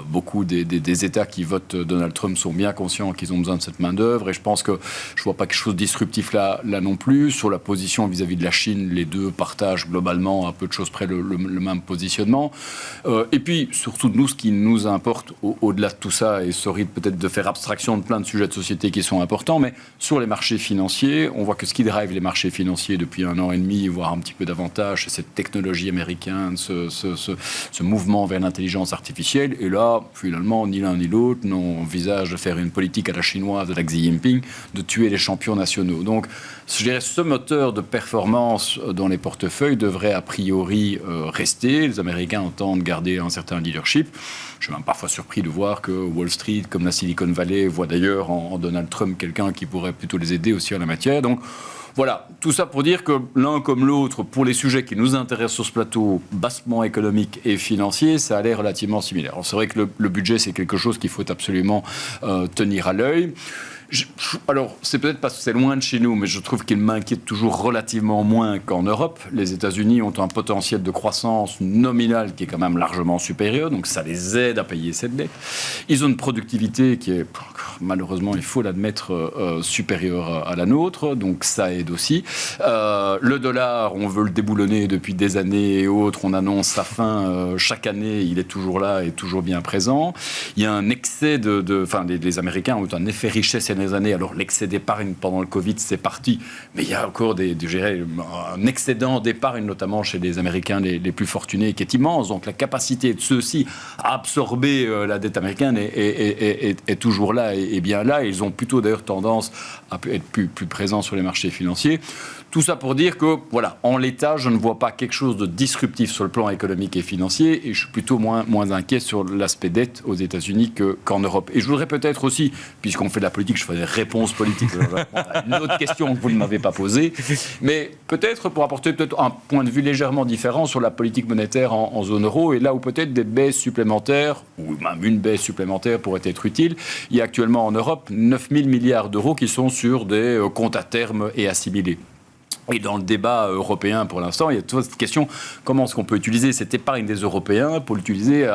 Beaucoup des États qui votent Donald Trump sont bien conscients qu'ils ont besoin de cette main-d'œuvre, et je pense que je ne vois pas quelque chose de disruptif là non plus. Sur la position vis-à-vis de la Chine, les deux partagent globalement à peu de choses près le même positionnement. Et puis, surtout, nous, ce qui nous importe au-delà de tout ça, et c'est horrible peut-être de faire abstraction de plein de sujets de société qui sont importants, mais sur les marchés financiers, on voit que ce qui drive les marchés financiers depuis 1 an et demi, voire un petit peu davantage, c'est cette technologie américaine, ce mouvement vers l'intelligence artificielle. Et là, finalement, ni l'un ni l'autre n'envisage de faire une politique à la chinoise de Xi Jinping, de tuer les champions nationaux. Donc, je dirais, ce moteur de performance dans les portefeuilles devrait a priori rester. Les Américains entendent garder un certain leadership. Je suis même parfois surpris de voir que Wall Street, comme la Silicon Valley, voit d'ailleurs en Donald Trump quelqu'un qui pourrait plutôt les aider aussi en la matière. Donc, voilà, tout ça pour dire que l'un comme l'autre, pour les sujets qui nous intéressent sur ce plateau, bassement économique et financier, ça a l'air relativement similaire. Alors, c'est vrai que le budget, c'est quelque chose qu'il faut absolument tenir à l'œil. Alors, c'est peut-être parce que c'est loin de chez nous, mais je trouve qu'il m'inquiète toujours relativement moins qu'en Europe. Les États-Unis ont un potentiel de croissance nominale qui est quand même largement supérieur, donc ça les aide à payer cette dette. Ils ont une productivité qui est, malheureusement, il faut l'admettre, supérieure à la nôtre, donc ça aide aussi. Le dollar, on veut le déboulonner depuis des années et autres. On annonce sa fin chaque année, il est toujours là et toujours bien présent. Il y a un excès les Américains ont eu un effet richesse ces dernières années. Alors l'excès d'épargne pendant le Covid, c'est parti, mais il y a encore un excédent d'épargne, notamment chez les Américains les plus fortunés, qui est immense. Donc la capacité de ceux-ci à absorber la dette américaine est toujours là et bien là. Ils ont plutôt d'ailleurs tendance à être plus présents sur les marchés financiers. Tout ça pour dire que, voilà, en l'état, je ne vois pas quelque chose de disruptif sur le plan économique et financier, et je suis plutôt moins inquiet sur l'aspect dette aux États-Unis qu'en Europe. Et je voudrais peut-être aussi, puisqu'on fait de la politique, je fais des réponses politiques, une autre question que vous ne m'avez pas posée, mais peut-être pour apporter un point de vue légèrement différent sur la politique monétaire en zone euro, et là où peut-être des baisses supplémentaires, ou même une baisse supplémentaire pourrait être utile. Il y a actuellement en Europe 9 000 milliards d'euros qui sont sur des comptes à terme et assimilés. Et dans le débat européen, pour l'instant, il y a toute cette question, comment est-ce qu'on peut utiliser cette épargne des Européens pour l'utiliser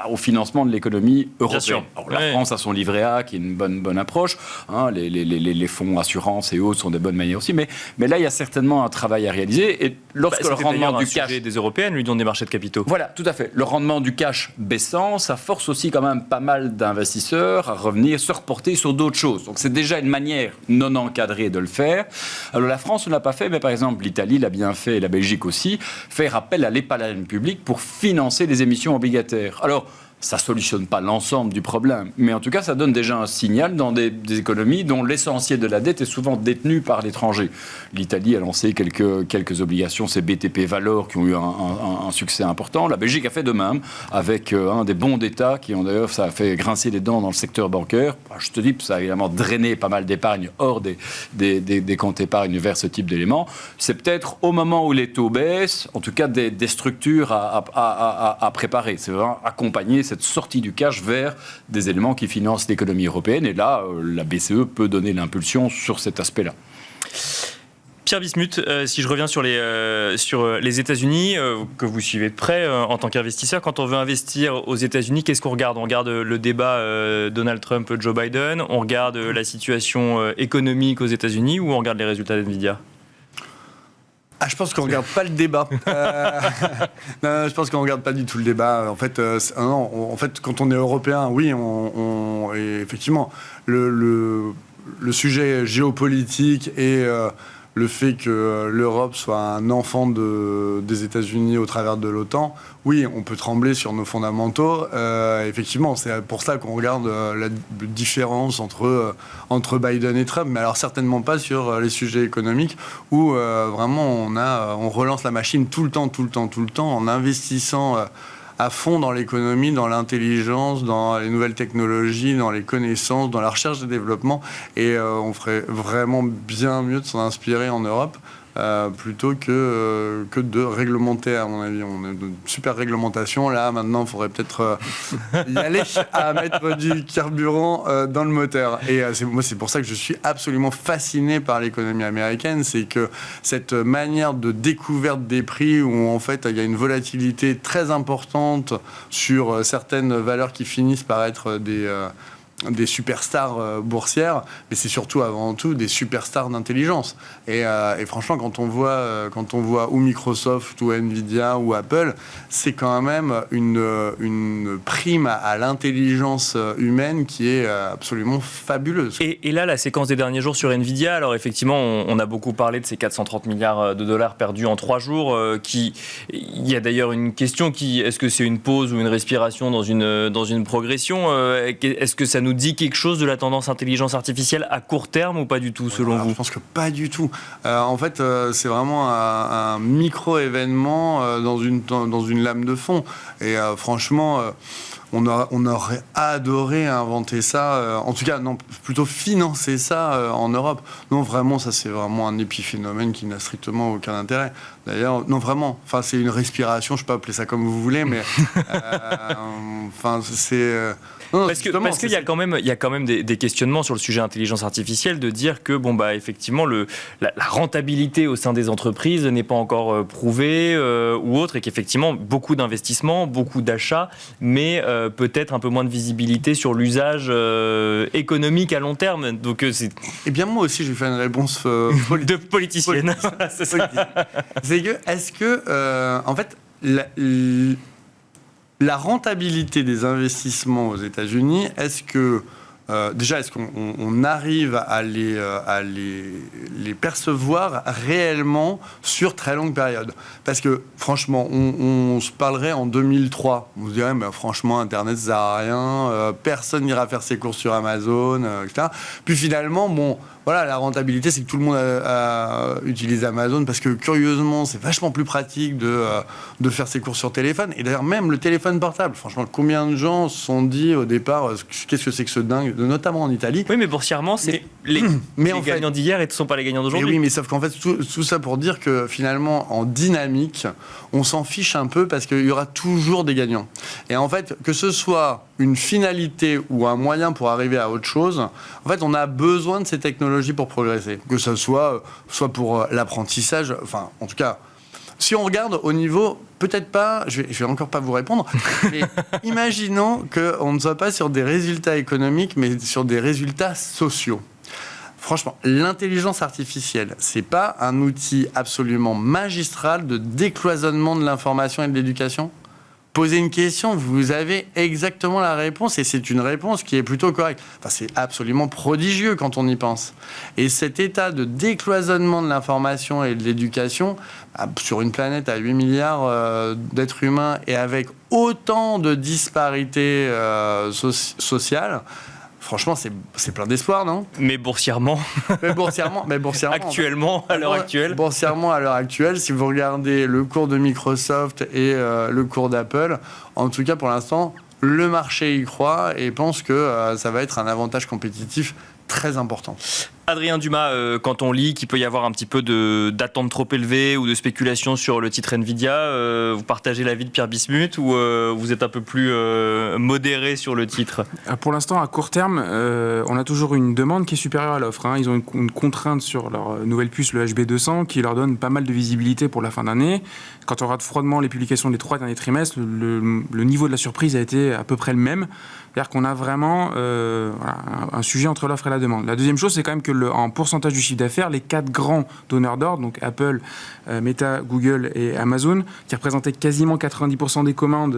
au financement de l'économie européenne. Alors, la France a son livret A, qui est une bonne approche. Hein, les fonds assurance et autres sont des bonnes manières aussi. Mais là, il y a certainement un travail à réaliser. Et lorsque le rendement du cash des Européennes lui donne des marchés de capitaux. Voilà, tout à fait. Le rendement du cash baissant, ça force aussi quand même pas mal d'investisseurs à revenir se reporter sur d'autres choses. Donc c'est déjà une manière non encadrée de le faire. Alors la France ne l'a pas fait, mais par exemple, l'Italie l'a bien fait et la Belgique aussi, faire appel à l'épargne publique pour financer les émissions obligataires. Alors, ça ne solutionne pas l'ensemble du problème, mais en tout cas, ça donne déjà un signal dans des économies dont l'essentiel de la dette est souvent détenu par l'étranger. L'Italie a lancé quelques obligations, ces BTP Valor, qui ont eu un succès important. La Belgique a fait de même, avec des bons d'État qui ont d'ailleurs, ça a fait grincer les dents dans le secteur bancaire. Je te dis, ça a évidemment drainé pas mal d'épargne hors des comptes épargne vers ce type d'éléments. C'est peut-être au moment où les taux baissent, en tout cas des structures à préparer. C'est vraiment accompagner cette sortie du cash vers des éléments qui financent l'économie européenne. Et là, la BCE peut donner l'impulsion sur cet aspect-là. Pierre Bismuth, si je reviens sur les États-Unis, que vous suivez de près en tant qu'investisseur, quand on veut investir aux États-Unis, qu'est-ce qu'on regarde ? On regarde le débat Donald Trump-Joe Biden, on regarde la situation économique aux États-Unis ou on regarde les résultats d'NVIDIA ? Je pense qu'on ne regarde pas le débat. Non, je pense qu'on ne regarde pas du tout le débat. En fait, quand on est européen, oui, et effectivement, le sujet géopolitique et le fait que l'Europe soit un enfant des États-Unis au travers de l'OTAN, oui, on peut trembler sur nos fondamentaux. Effectivement, c'est pour ça qu'on regarde la différence entre Biden et Trump, mais alors certainement pas sur les sujets économiques où vraiment on relance la machine tout le temps en investissant à fond dans l'économie, dans l'intelligence, dans les nouvelles technologies, dans les connaissances, dans la recherche et développement. Et on ferait vraiment bien mieux de s'en inspirer en Europe plutôt que de réglementer, à mon avis. On a une super réglementation. Là, maintenant, il faudrait peut-être y aller à mettre du carburant dans le moteur. Et c'est pour ça que je suis absolument fasciné par l'économie américaine. C'est que cette manière de découverte des prix où, en fait, il y a une volatilité très importante sur certaines valeurs qui finissent par être des superstars boursières, mais c'est surtout avant tout des superstars d'intelligence. Et franchement, quand on voit ou Microsoft ou Nvidia ou Apple, c'est quand même une prime à l'intelligence humaine qui est absolument fabuleuse. Et là, la séquence des derniers jours sur Nvidia, alors effectivement, on a beaucoup parlé de ces 430 milliards de dollars perdus en 3 jours. Il y a d'ailleurs une question est-ce que c'est une pause ou une respiration dans une progression ? Est-ce que ça nous dit quelque chose de la tendance intelligence artificielle à court terme ou pas du tout, selon vous ? Je pense que pas du tout. En fait, c'est vraiment un micro-événement dans une lame de fond. Et franchement, on aurait adoré inventer ça, en tout cas, non, plutôt financer ça en Europe. Non, vraiment, ça c'est vraiment un épiphénomène qui n'a strictement aucun intérêt. D'ailleurs, non, vraiment, enfin, c'est une respiration, je peux appeler ça comme vous voulez, mais enfin, c'est... Non, parce qu'il y a quand même des questionnements sur le sujet intelligence artificielle, de dire que effectivement la rentabilité au sein des entreprises n'est pas encore prouvée ou autre, et qu'effectivement beaucoup d'investissements, beaucoup d'achats, mais peut-être un peu moins de visibilité sur l'usage économique à long terme. Donc Eh bien moi aussi je vais faire une réponse de politicienne. C'est ça. C'est que est-ce que en fait la rentabilité des investissements aux États-Unis, est-ce qu'on arrive à les percevoir réellement sur très longue période? Parce que franchement, on se parlerait en 2003. On se dirait, mais franchement, Internet, ça sert à rien. Personne n'ira faire ses courses sur Amazon, etc. Puis finalement, voilà, la rentabilité, c'est que tout le monde utilise Amazon parce que curieusement, c'est vachement plus pratique de faire ses courses sur téléphone. Et d'ailleurs, même le téléphone portable. Franchement, combien de gens se sont dit au départ, qu'est-ce que c'est que ce dingue, notamment en Italie. Oui, mais boursièrement, les gagnants d'hier ne sont pas les gagnants d'aujourd'hui. Oui, mais sauf qu'en fait, tout ça pour dire que finalement, en dynamique, on s'en fiche un peu parce qu'il y aura toujours des gagnants. Et en fait, que ce soit une finalité ou un moyen pour arriver à autre chose, en fait, on a besoin de ces technologies pour progresser. Que ce soit pour l'apprentissage, enfin, en tout cas, si on regarde au niveau, peut-être pas, je vais encore pas vous répondre, mais imaginons qu'on ne soit pas sur des résultats économiques, mais sur des résultats sociaux. Franchement, l'intelligence artificielle, c'est pas un outil absolument magistral de décloisonnement de l'information et de l'éducation ? Posez une question, vous avez exactement la réponse, et c'est une réponse qui est plutôt correcte. Enfin, c'est absolument prodigieux quand on y pense. Et cet état de décloisonnement de l'information et de l'éducation, sur une planète à 8 milliards d'êtres humains et avec autant de disparités sociales, franchement, c'est plein d'espoir, non ? Mais boursièrement, actuellement, à l'heure actuelle. Boursièrement, à l'heure actuelle, si vous regardez le cours de Microsoft et le cours d'Apple, en tout cas, pour l'instant, le marché y croit et pense que ça va être un avantage compétitif très important. Adrien Dumas, quand on lit qu'il peut y avoir un petit peu d'attente trop élevée ou de spéculation sur le titre Nvidia, vous partagez l'avis de Pierre Bismuth ou vous êtes un peu plus modéré sur le titre ? Pour l'instant, à court terme, on a toujours une demande qui est supérieure à l'offre. Ils ont une contrainte sur leur nouvelle puce, le HB200, qui leur donne pas mal de visibilité pour la fin d'année. Quand on regarde froidement les publications des 3 derniers trimestres, le niveau de la surprise a été à peu près le même. C'est-à-dire qu'on a vraiment un sujet entre l'offre et la demande. La deuxième chose, c'est quand même que en pourcentage du chiffre d'affaires, les 4 grands donneurs d'ordre, donc Apple, Meta, Google et Amazon, qui représentaient quasiment 90% des commandes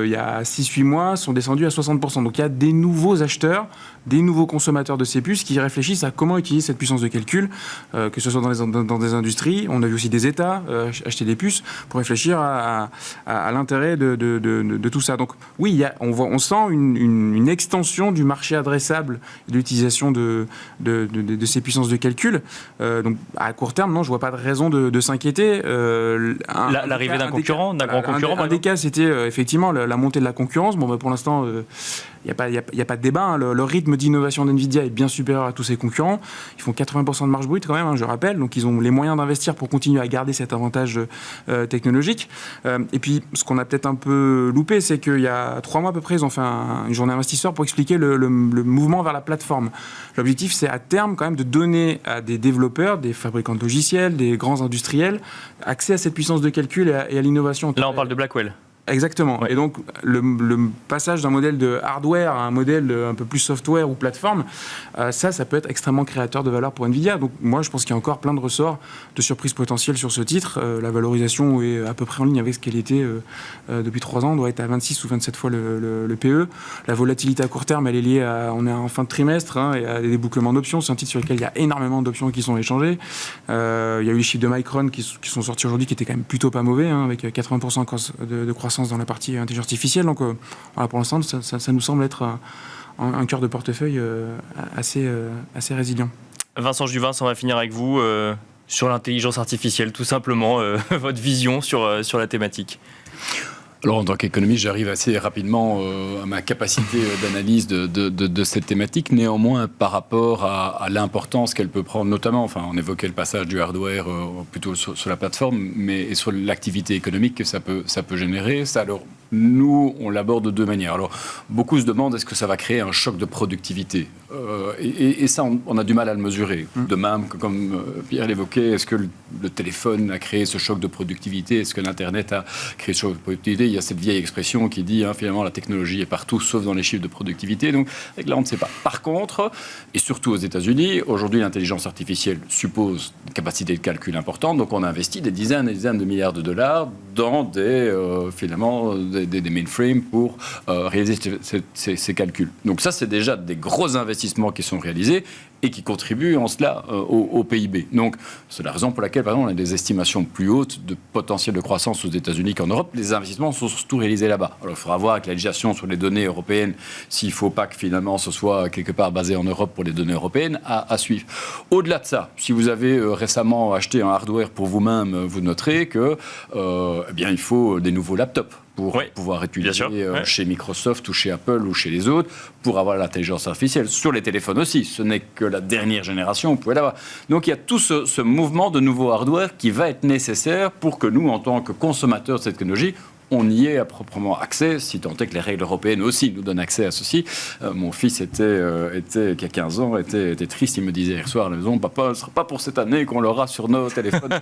il y a 6-8 mois, sont descendus à 60%. Donc il y a des nouveaux acheteurs, des nouveaux consommateurs de ces puces qui réfléchissent à comment utiliser cette puissance de calcul, que ce soit dans des industries. On a vu aussi des États acheter des puces pour réfléchir à l'intérêt de tout ça. Donc oui, on sent une extension du marché adressable et de l'utilisation de ces puissances de calcul. Donc à court terme, non, je ne vois pas de raison de s'inquiéter. L'arrivée d'un grand concurrent. Un des cas, c'était effectivement la montée de la concurrence. Bon, pour l'instant, il n'y a pas de débat. Le rythme d'innovation d'NVIDIA est bien supérieur à tous ses concurrents. Ils font 80% de marge brute quand même, je rappelle. Donc ils ont les moyens d'investir pour continuer à garder cet avantage technologique. Et puis, ce qu'on a peut-être un peu loupé, c'est qu'il y a 3 mois à peu près, ils ont fait une journée investisseur pour expliquer le mouvement vers la plateforme. L'objectif, c'est à terme quand même de donner à des développeurs, des fabricants de logiciels, des grands industriels, accès à cette puissance de calcul et à l'innovation. Là, on parle de Blackwell. Exactement. Ouais. Et donc, le passage d'un modèle de hardware à un modèle un peu plus software ou plateforme, ça peut être extrêmement créateur de valeur pour NVIDIA. Donc, moi, je pense qu'il y a encore plein de ressorts de surprises potentielles sur ce titre. La valorisation est à peu près en ligne avec ce qu'elle était depuis 3 ans. On doit être à 26 ou 27 fois le PE. La volatilité à court terme, elle est liée on est en fin de trimestre et à des débouclements d'options. C'est un titre sur lequel il y a énormément d'options qui sont échangées. Il y a eu les chiffres de Micron qui sont sortis aujourd'hui, qui étaient quand même plutôt pas mauvais, avec 80% de croissance dans la partie intelligence artificielle. Donc pour l'instant, ça nous semble être un cœur de portefeuille assez résilient. Vincent Juvin, on va finir avec vous sur l'intelligence artificielle, tout simplement, votre vision sur la thématique. Alors, en tant qu'économiste, j'arrive assez rapidement à ma capacité d'analyse de cette thématique. Néanmoins, par rapport à l'importance qu'elle peut prendre, notamment, on évoquait le passage du hardware plutôt sur la plateforme, mais et sur l'activité économique que ça peut générer. Alors, nous, on l'aborde de deux manières. Alors, beaucoup se demandent est-ce que ça va créer un choc de productivité et ça, on a du mal à le mesurer. De même, comme Pierre l'évoquait, est-ce que le téléphone a créé ce choc de productivité? Est-ce que l'Internet a créé ce choc de productivité? Il y a cette vieille expression qui dit finalement la technologie est partout sauf dans les chiffres de productivité. Donc là, on ne sait pas. Par contre, et surtout aux États-Unis, aujourd'hui, l'intelligence artificielle suppose une capacité de calcul importante. Donc on a investi des dizaines et des dizaines de milliards de dollars dans des mainframes pour réaliser ces calculs. Donc ça, c'est déjà des gros investissements qui sont réalisés et qui contribuent en cela au PIB. Donc, c'est la raison pour laquelle, par exemple, on a des estimations plus hautes de potentiel de croissance aux États-Unis qu'en Europe. Les investissements sont surtout réalisés là-bas. Alors, il faudra voir avec la législation sur les données européennes s'il ne faut pas que finalement ce soit quelque part basé en Europe pour les données européennes à suivre. Au-delà de ça, si vous avez récemment acheté un hardware pour vous-même, vous noterez que, il faut des nouveaux laptops pour pouvoir utiliser chez Microsoft ou chez Apple ou chez les autres, pour avoir l'intelligence artificielle. Sur les téléphones aussi, ce n'est que la dernière génération, vous pouvez l'avoir. Donc il y a tout ce mouvement de nouveau hardware qui va être nécessaire pour que nous, en tant que consommateurs de cette technologie, on y est à proprement accès, si tant est que les règles européennes aussi nous donnent accès à ceci. Mon fils qui a 15 ans, était triste. Il me disait hier soir à la maison, papa, ce ne sera pas pour cette année qu'on l'aura sur nos téléphones.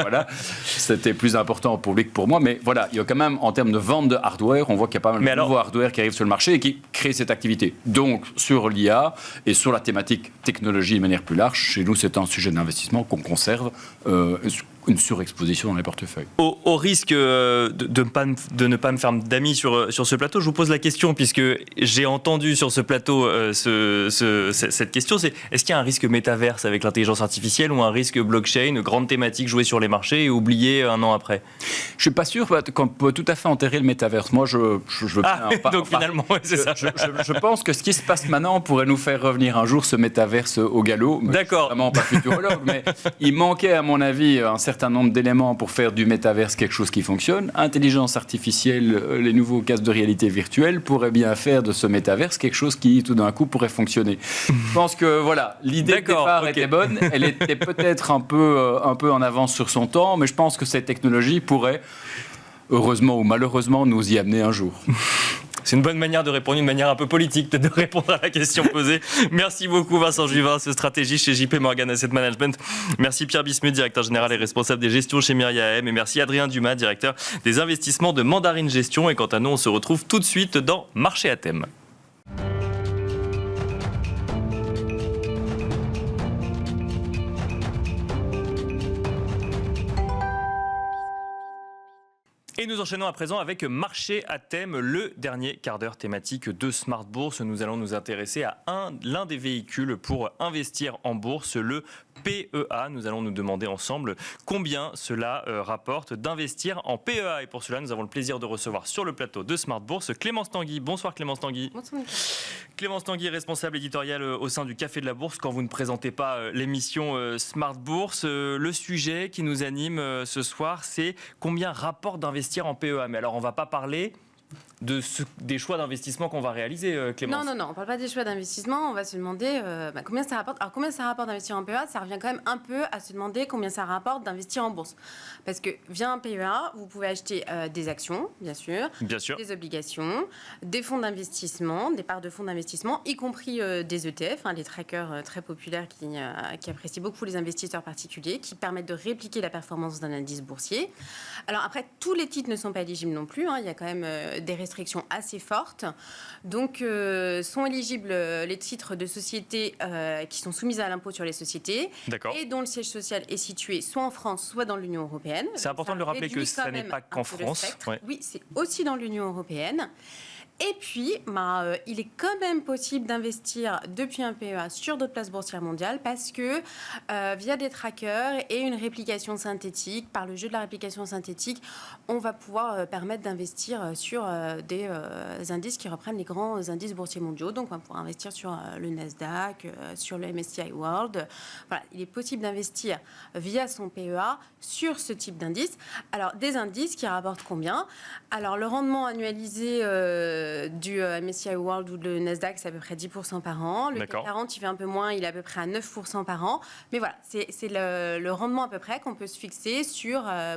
Voilà. C'était plus important pour lui que pour moi. Mais voilà, il y a quand même, en termes de vente de hardware, on voit qu'il y a pas mal de nouveaux hardware qui arrivent sur le marché et qui créent cette activité. Donc, sur l'IA et sur la thématique technologie de manière plus large, chez nous, c'est un sujet d'investissement qu'on conserve, une surexposition dans les portefeuilles. Au risque de ne pas me faire d'amis sur ce plateau, je vous pose la question, puisque j'ai entendu sur ce plateau cette question, c'est est-ce qu'il y a un risque métaverse avec l'intelligence artificielle ou un risque blockchain, grande thématique jouée sur les marchés et oubliée un an après? Je ne suis pas sûr qu'on peut tout à fait enterrer le métaverse. Moi, je veux bien... Donc finalement, c'est ça. Je pense que ce qui se passe maintenant pourrait nous faire revenir un jour ce métaverse au galop. D'accord. Je ne suis vraiment pas futurologue, mais il manquait, à mon avis, un certain nombre d'éléments pour faire du métaverse quelque chose qui fonctionne. Intelligence artificielle, les nouveaux casques de réalité virtuelle pourraient bien faire de ce métaverse quelque chose qui, tout d'un coup, pourrait fonctionner. Je pense que, voilà, l'idée de départ était bonne. Elle était peut-être un peu en avance sur son temps, mais je pense que cette technologie pourrait, heureusement ou malheureusement, nous y amener un jour. C'est une bonne manière de répondre, une manière un peu politique peut-être de répondre à la question posée. Merci beaucoup Vincent Juvin, stratégiste chez JP Morgan Asset Management. Merci Pierre Bismuth, directeur général et responsable des gestions chez Myriam. Et merci Adrien Dumas, directeur des investissements de Mandarine Gestion. Et quant à nous, on se retrouve tout de suite dans Marché à thème. Et nous enchaînons à présent avec Marché à thème, le dernier quart d'heure thématique de Smart Bourse. Nous allons nous intéresser à l'un des véhicules pour investir en bourse, le PEA. Nous allons nous demander ensemble combien cela rapporte d'investir en PEA. Et pour cela, nous avons le plaisir de recevoir sur le plateau de Smart Bourse Clémence Tanguy. Bonsoir Clémence Tanguy. Bonsoir. Clémence Tanguy, responsable éditoriale au sein du Café de la Bourse. Quand vous ne présentez pas l'émission Smart Bourse, le sujet qui nous anime ce soir, c'est combien rapporte d'investir en PEA. Mais alors, on ne va pas parler des choix d'investissement qu'on va réaliser, Clémence. Non, on ne parle pas des choix d'investissement, on va se demander combien ça rapporte. Alors combien ça rapporte d'investir en PEA, ça revient quand même un peu à se demander combien ça rapporte d'investir en bourse. Parce que via un PEA, vous pouvez acheter des actions, bien sûr, des obligations, des fonds d'investissement, des parts de fonds d'investissement, y compris des ETF, les trackers très populaires qui apprécient beaucoup les investisseurs particuliers, qui permettent de répliquer la performance d'un indice boursier. Alors après, tous les titres ne sont pas éligibles non plus, il y a quand même des restrictions assez fortes. Donc, sont éligibles les titres de sociétés qui sont soumises à l'impôt sur les sociétés et dont le siège social est situé soit en France, soit dans l'Union européenne. C'est important de le rappeler que ça n'est pas qu'en France. Oui, c'est aussi dans l'Union européenne. Et puis, il est quand même possible d'investir depuis un PEA sur d'autres places boursières mondiales parce que via des trackers et une réplication synthétique, par le jeu de la réplication synthétique, on va pouvoir permettre d'investir sur des indices qui reprennent les grands indices boursiers mondiaux. Donc, on va pouvoir investir sur le Nasdaq, sur le MSCI World. Voilà, il est possible d'investir via son PEA sur ce type d'indice. Alors, des indices qui rapportent combien? Alors, le rendement annualisé du MSCI World ou de Nasdaq, c'est à peu près 10% par an. Le CAC 40, il fait un peu moins, il est à peu près à 9% par an. Mais voilà, c'est le rendement à peu près qu'on peut se fixer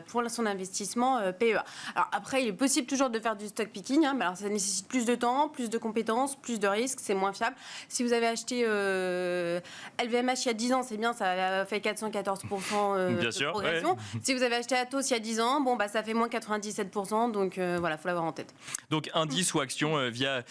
pour son investissement PEA. Alors après, il est possible toujours de faire du stock picking, mais alors ça nécessite plus de temps, plus de compétences, plus de risques, c'est moins fiable. Si vous avez acheté LVMH il y a 10 ans, c'est bien, ça a fait 414% de progression. Ouais. Si vous avez acheté Atos il y a 10 ans, ça fait moins 97%, donc voilà, il faut l'avoir en tête. Donc indice ou action via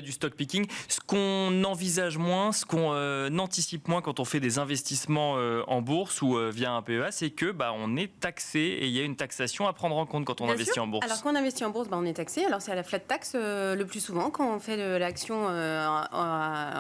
du stock picking. Ce qu'on envisage moins, ce qu'on anticipe moins quand on fait des investissements en bourse ou via un PEA, c'est que on est taxé et il y a une taxation à prendre en compte quand on investit en bourse. Alors quand on investit en bourse, on est taxé. Alors c'est à la flat tax le plus souvent quand on fait de l'action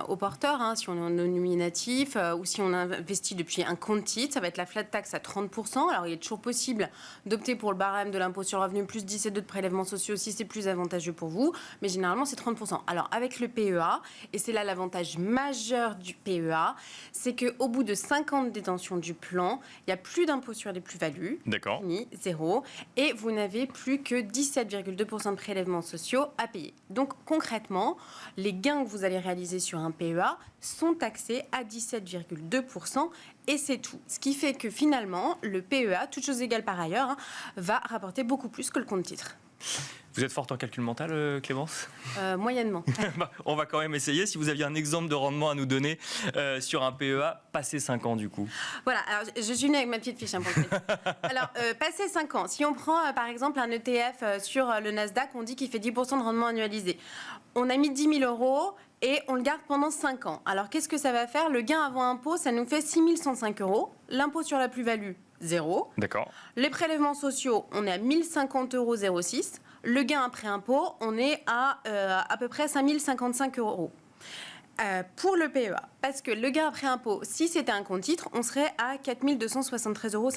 au porteur, si on est en nominatif ou si on investit depuis un compte titre, ça va être la flat tax à 30%. Alors il est toujours possible d'opter pour le barème de l'impôt sur le revenu plus 17,2 de prélèvements sociaux si c'est plus avantageux pour vous, mais généralement c'est 30%. Alors avec le PEA, et c'est là l'avantage majeur du PEA, c'est qu'au bout de 5 ans de détention du plan, il n'y a plus d'impôt sur les plus-values, fini, zéro, et vous n'avez plus que 17,2% de prélèvements sociaux à payer. Donc concrètement, les gains que vous allez réaliser sur un PEA sont taxés à 17,2%, et c'est tout. Ce qui fait que finalement, le PEA, toutes choses égales par ailleurs, va rapporter beaucoup plus que le compte titre. Vous êtes forte en calcul mental, Clémence ? Moyennement. On va quand même essayer. Si vous aviez un exemple de rendement à nous donner sur un PEA, passé 5 ans du coup. Voilà, alors je suis venue avec ma petite fiche. Pour le alors, passé 5 ans, si on prend par exemple un ETF sur le Nasdaq, on dit qu'il fait 10% de rendement annualisé. On a mis 10 000 euros et on le garde pendant 5 ans. Alors qu'est-ce que ça va faire? Le gain avant impôt, ça nous fait 6 105 euros. L'impôt sur la plus-value, 0. D'accord. Les prélèvements sociaux, on est à 1050,06 euros. Le gain après impôt, on est à peu près 5055 euros. Pour le PEA, parce que le gain après impôt, si c'était un compte titre, on serait à 4273,50 euros.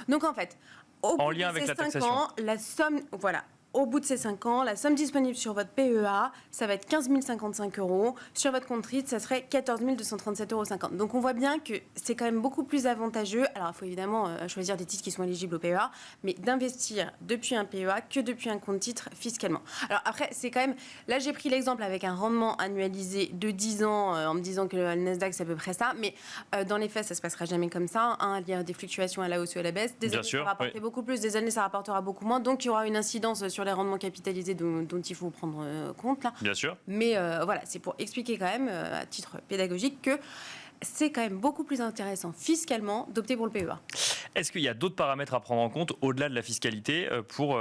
Donc en fait, au bout de ces 5 ans, la somme, voilà. Au bout de ces 5 ans, la somme disponible sur votre PEA, ça va être 15 055 euros. Sur votre compte titre, ça serait 14 237,50 euros. Donc on voit bien que c'est quand même beaucoup plus avantageux. Alors il faut évidemment choisir des titres qui sont éligibles au PEA, mais d'investir depuis un PEA que depuis un compte titre fiscalement. Alors après, c'est quand même... Là, j'ai pris l'exemple avec un rendement annualisé de 10 ans en me disant que le Nasdaq, c'est à peu près ça. Mais dans les faits, ça ne se passera jamais comme ça. Il y a des fluctuations à la hausse ou à la baisse. Des années, ça va rapporter beaucoup plus. Des années, ça rapportera beaucoup moins. Donc il y aura une incidence sur les rendements capitalisés dont il faut prendre compte là. Bien sûr. Mais voilà, c'est pour expliquer quand même à titre pédagogique que c'est quand même beaucoup plus intéressant fiscalement d'opter pour le PEA. Est-ce qu'il y a d'autres paramètres à prendre en compte au-delà de la fiscalité pour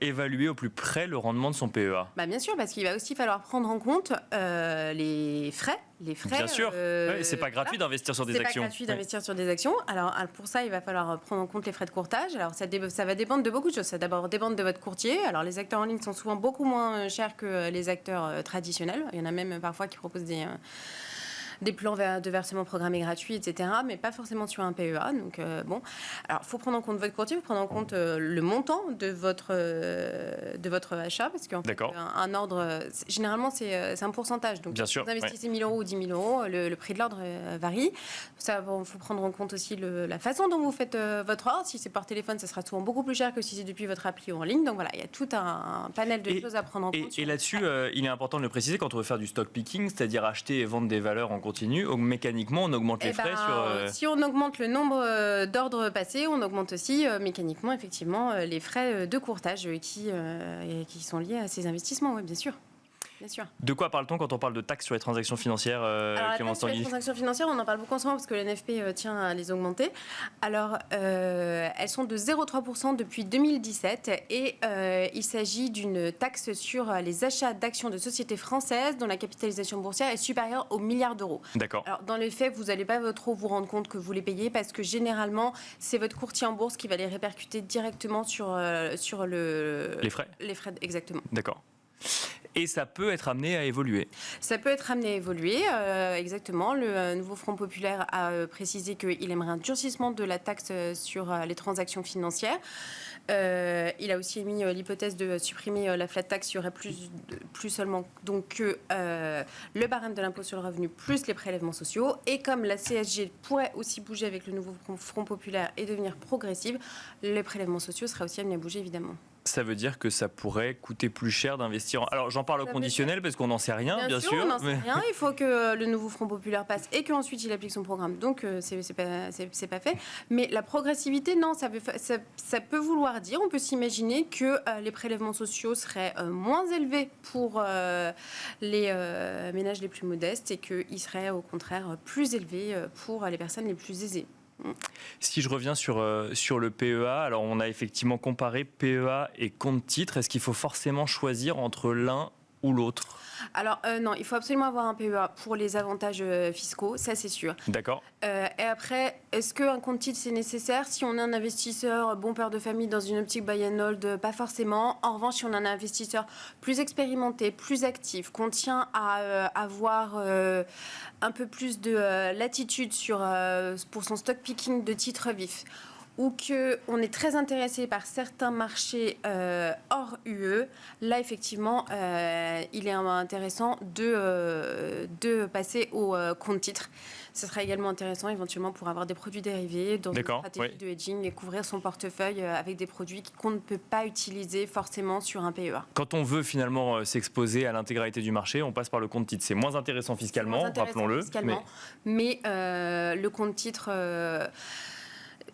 évaluer au plus près le rendement de son PEA? Bien sûr, parce qu'il va aussi falloir prendre en compte les frais. Bien sûr, c'est pas gratuit d'investir sur des actions. C'est pas gratuit d'investir sur des actions. Alors pour ça, il va falloir prendre en compte les frais de courtage. Alors ça va dépendre de beaucoup de choses. Ça va d'abord dépendre de votre courtier. Alors les acteurs en ligne sont souvent beaucoup moins chers que les acteurs traditionnels. Il y en a même parfois qui proposent des plans de versement programmé gratuits, etc., mais pas forcément sur un PEA. Donc, alors, il faut prendre en compte votre courtier, il faut prendre en compte le montant de votre achat, parce qu'en fait, un ordre, généralement, c'est un pourcentage. Donc, bien sûr, vous investissez 1 000 euros ou 10 000 euros, le prix de l'ordre varie. Il faut prendre en compte aussi la façon dont vous faites votre ordre. Si c'est par téléphone, ça sera souvent beaucoup plus cher que si c'est depuis votre appli ou en ligne. Donc, voilà, il y a tout un panel de choses à prendre en compte. Et là-dessus, il est important de le préciser, quand on veut faire du stock picking, c'est-à-dire acheter et vendre des valeurs en continu, mécaniquement, on augmente les frais Si on augmente le nombre d'ordres passés, on augmente aussi mécaniquement, effectivement, les frais de courtage qui sont liés à ces investissements, oui, bien sûr. Bien sûr. De quoi parle-t-on quand on parle de taxes sur les transactions financières, Clémence Tanguy ? Les transactions financières, on en parle beaucoup en ce moment parce que le NFP tient à les augmenter. Alors, elles sont de 0,3% depuis 2017 et il s'agit d'une taxe sur les achats d'actions de sociétés françaises dont la capitalisation boursière est supérieure aux milliards d'euros. D'accord. Alors, dans les faits, vous n'allez pas trop vous rendre compte que vous les payez parce que généralement, c'est votre courtier en bourse qui va les répercuter directement sur les frais. Les frais, exactement. D'accord. Et ça peut être amené à évoluer. Ça peut être amené à évoluer, exactement. Le nouveau Front populaire a précisé qu'il aimerait un durcissement de la taxe sur les transactions financières. Il a aussi émis l'hypothèse de supprimer la flat tax. Il y aurait plus seulement donc que le barème de l'impôt sur le revenu plus les prélèvements sociaux. Et comme la CSG pourrait aussi bouger avec le nouveau Front populaire et devenir progressive, les prélèvements sociaux seraient aussi amenés à bouger, évidemment. Ça veut dire que ça pourrait coûter plus cher d'investir. Alors j'en parle au conditionnel parce qu'on n'en sait rien, bien sûr. On n'en sait rien. Il faut que le nouveau Front populaire passe et qu'ensuite il applique son programme. Donc c'est pas fait. Mais la progressivité, non, ça peut vouloir dire, on peut s'imaginer que les prélèvements sociaux seraient moins élevés pour les ménages les plus modestes et qu'ils seraient au contraire plus élevés pour les personnes les plus aisées. Si je reviens sur le PEA, alors on a effectivement comparé PEA et compte titre. Est-ce qu'il faut forcément choisir entre l'un ou l'autre ? Alors non, il faut absolument avoir un PEA pour les avantages fiscaux, ça c'est sûr. D'accord. Et après, est-ce qu'un compte titre c'est nécessaire ? Si on est un investisseur bon père de famille dans une optique buy and hold, pas forcément. En revanche, si on est un investisseur plus expérimenté, plus actif, qu'on tient à avoir un peu plus de latitude pour son stock picking de titres vifs, ou qu'on est très intéressé par certains marchés hors UE, là, effectivement, il est intéressant de passer au compte-titre. Ce sera également intéressant, éventuellement, pour avoir des produits dérivés dans une stratégie de hedging et couvrir son portefeuille avec des produits qu'on ne peut pas utiliser forcément sur un PEA. Quand on veut finalement s'exposer à l'intégralité du marché, on passe par le compte-titre. C'est moins intéressant fiscalement, rappelons-le. Mais le compte-titre...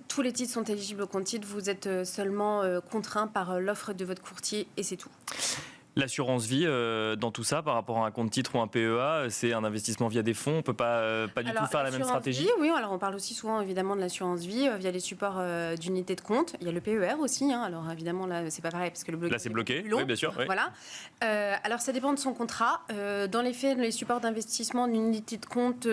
tous les titres sont éligibles au compte titre. Vous êtes seulement contraint par l'offre de votre courtier et c'est tout. L'assurance vie, dans tout ça, par rapport à un compte titre ou un PEA, c'est un investissement via des fonds. On ne peut pas du tout faire la même stratégie. Vie, oui, alors on parle aussi souvent évidemment de l'assurance vie via les supports d'unités de compte. Il y a le PER aussi. Alors évidemment, là, c'est pas pareil parce que le bloc là, c'est bloqué. Plus long. Oui, bien sûr. Oui. Voilà. Alors ça dépend de son contrat. Dans les faits, les supports d'investissement d'unités de compte,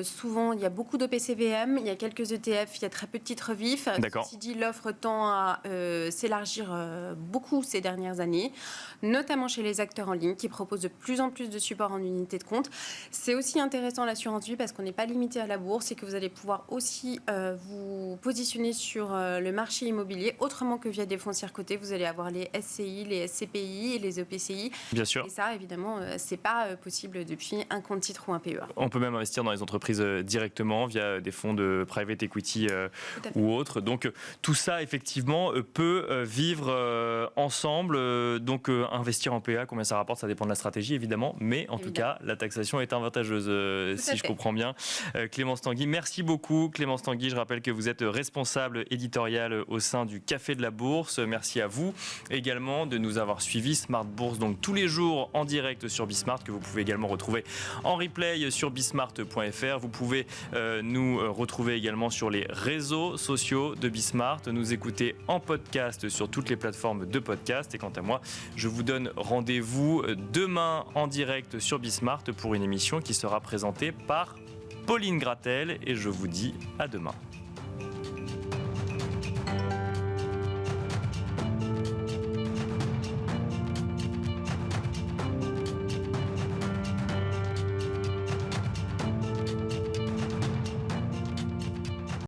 souvent, il y a beaucoup d'OPCVM, il y a quelques ETF, il y a très peu de titres vifs. D'accord. Ceci dit, l'offre tend à s'élargir beaucoup ces dernières années, notamment chez les acteurs en ligne qui proposent de plus en plus de supports en unité de compte. C'est aussi intéressant l'assurance vie parce qu'on n'est pas limité à la bourse et que vous allez pouvoir aussi vous positionner sur le marché immobilier autrement que via des foncières cotées. Vous allez avoir les SCI, les SCPI et les EPCI. Bien sûr. Et ça, évidemment, c'est pas possible depuis un compte titre ou un PEA. On peut même investir dans les entreprises directement via des fonds de private equity ou autres. Donc tout ça, effectivement, peut vivre ensemble. Donc investir en PEA, combien ça rapporte, ça dépend de la stratégie, évidemment. Mais en tout cas, la taxation est avantageuse, si je comprends bien. Clémence Tanguy, merci beaucoup. Clémence Tanguy, je rappelle que vous êtes responsable éditoriale au sein du Café de la Bourse. Merci à vous également de nous avoir suivis. Smart Bourse, donc tous les jours en direct sur Bismart, que vous pouvez également retrouver en replay sur bismart.fr. Vous pouvez nous retrouver également sur les réseaux sociaux de Bismart, nous écouter en podcast sur toutes les plateformes de podcast. Et quant à moi, je vous donne rendez-vous demain en direct sur Bismart pour une émission qui sera présentée par Pauline Gratel et je vous dis à demain.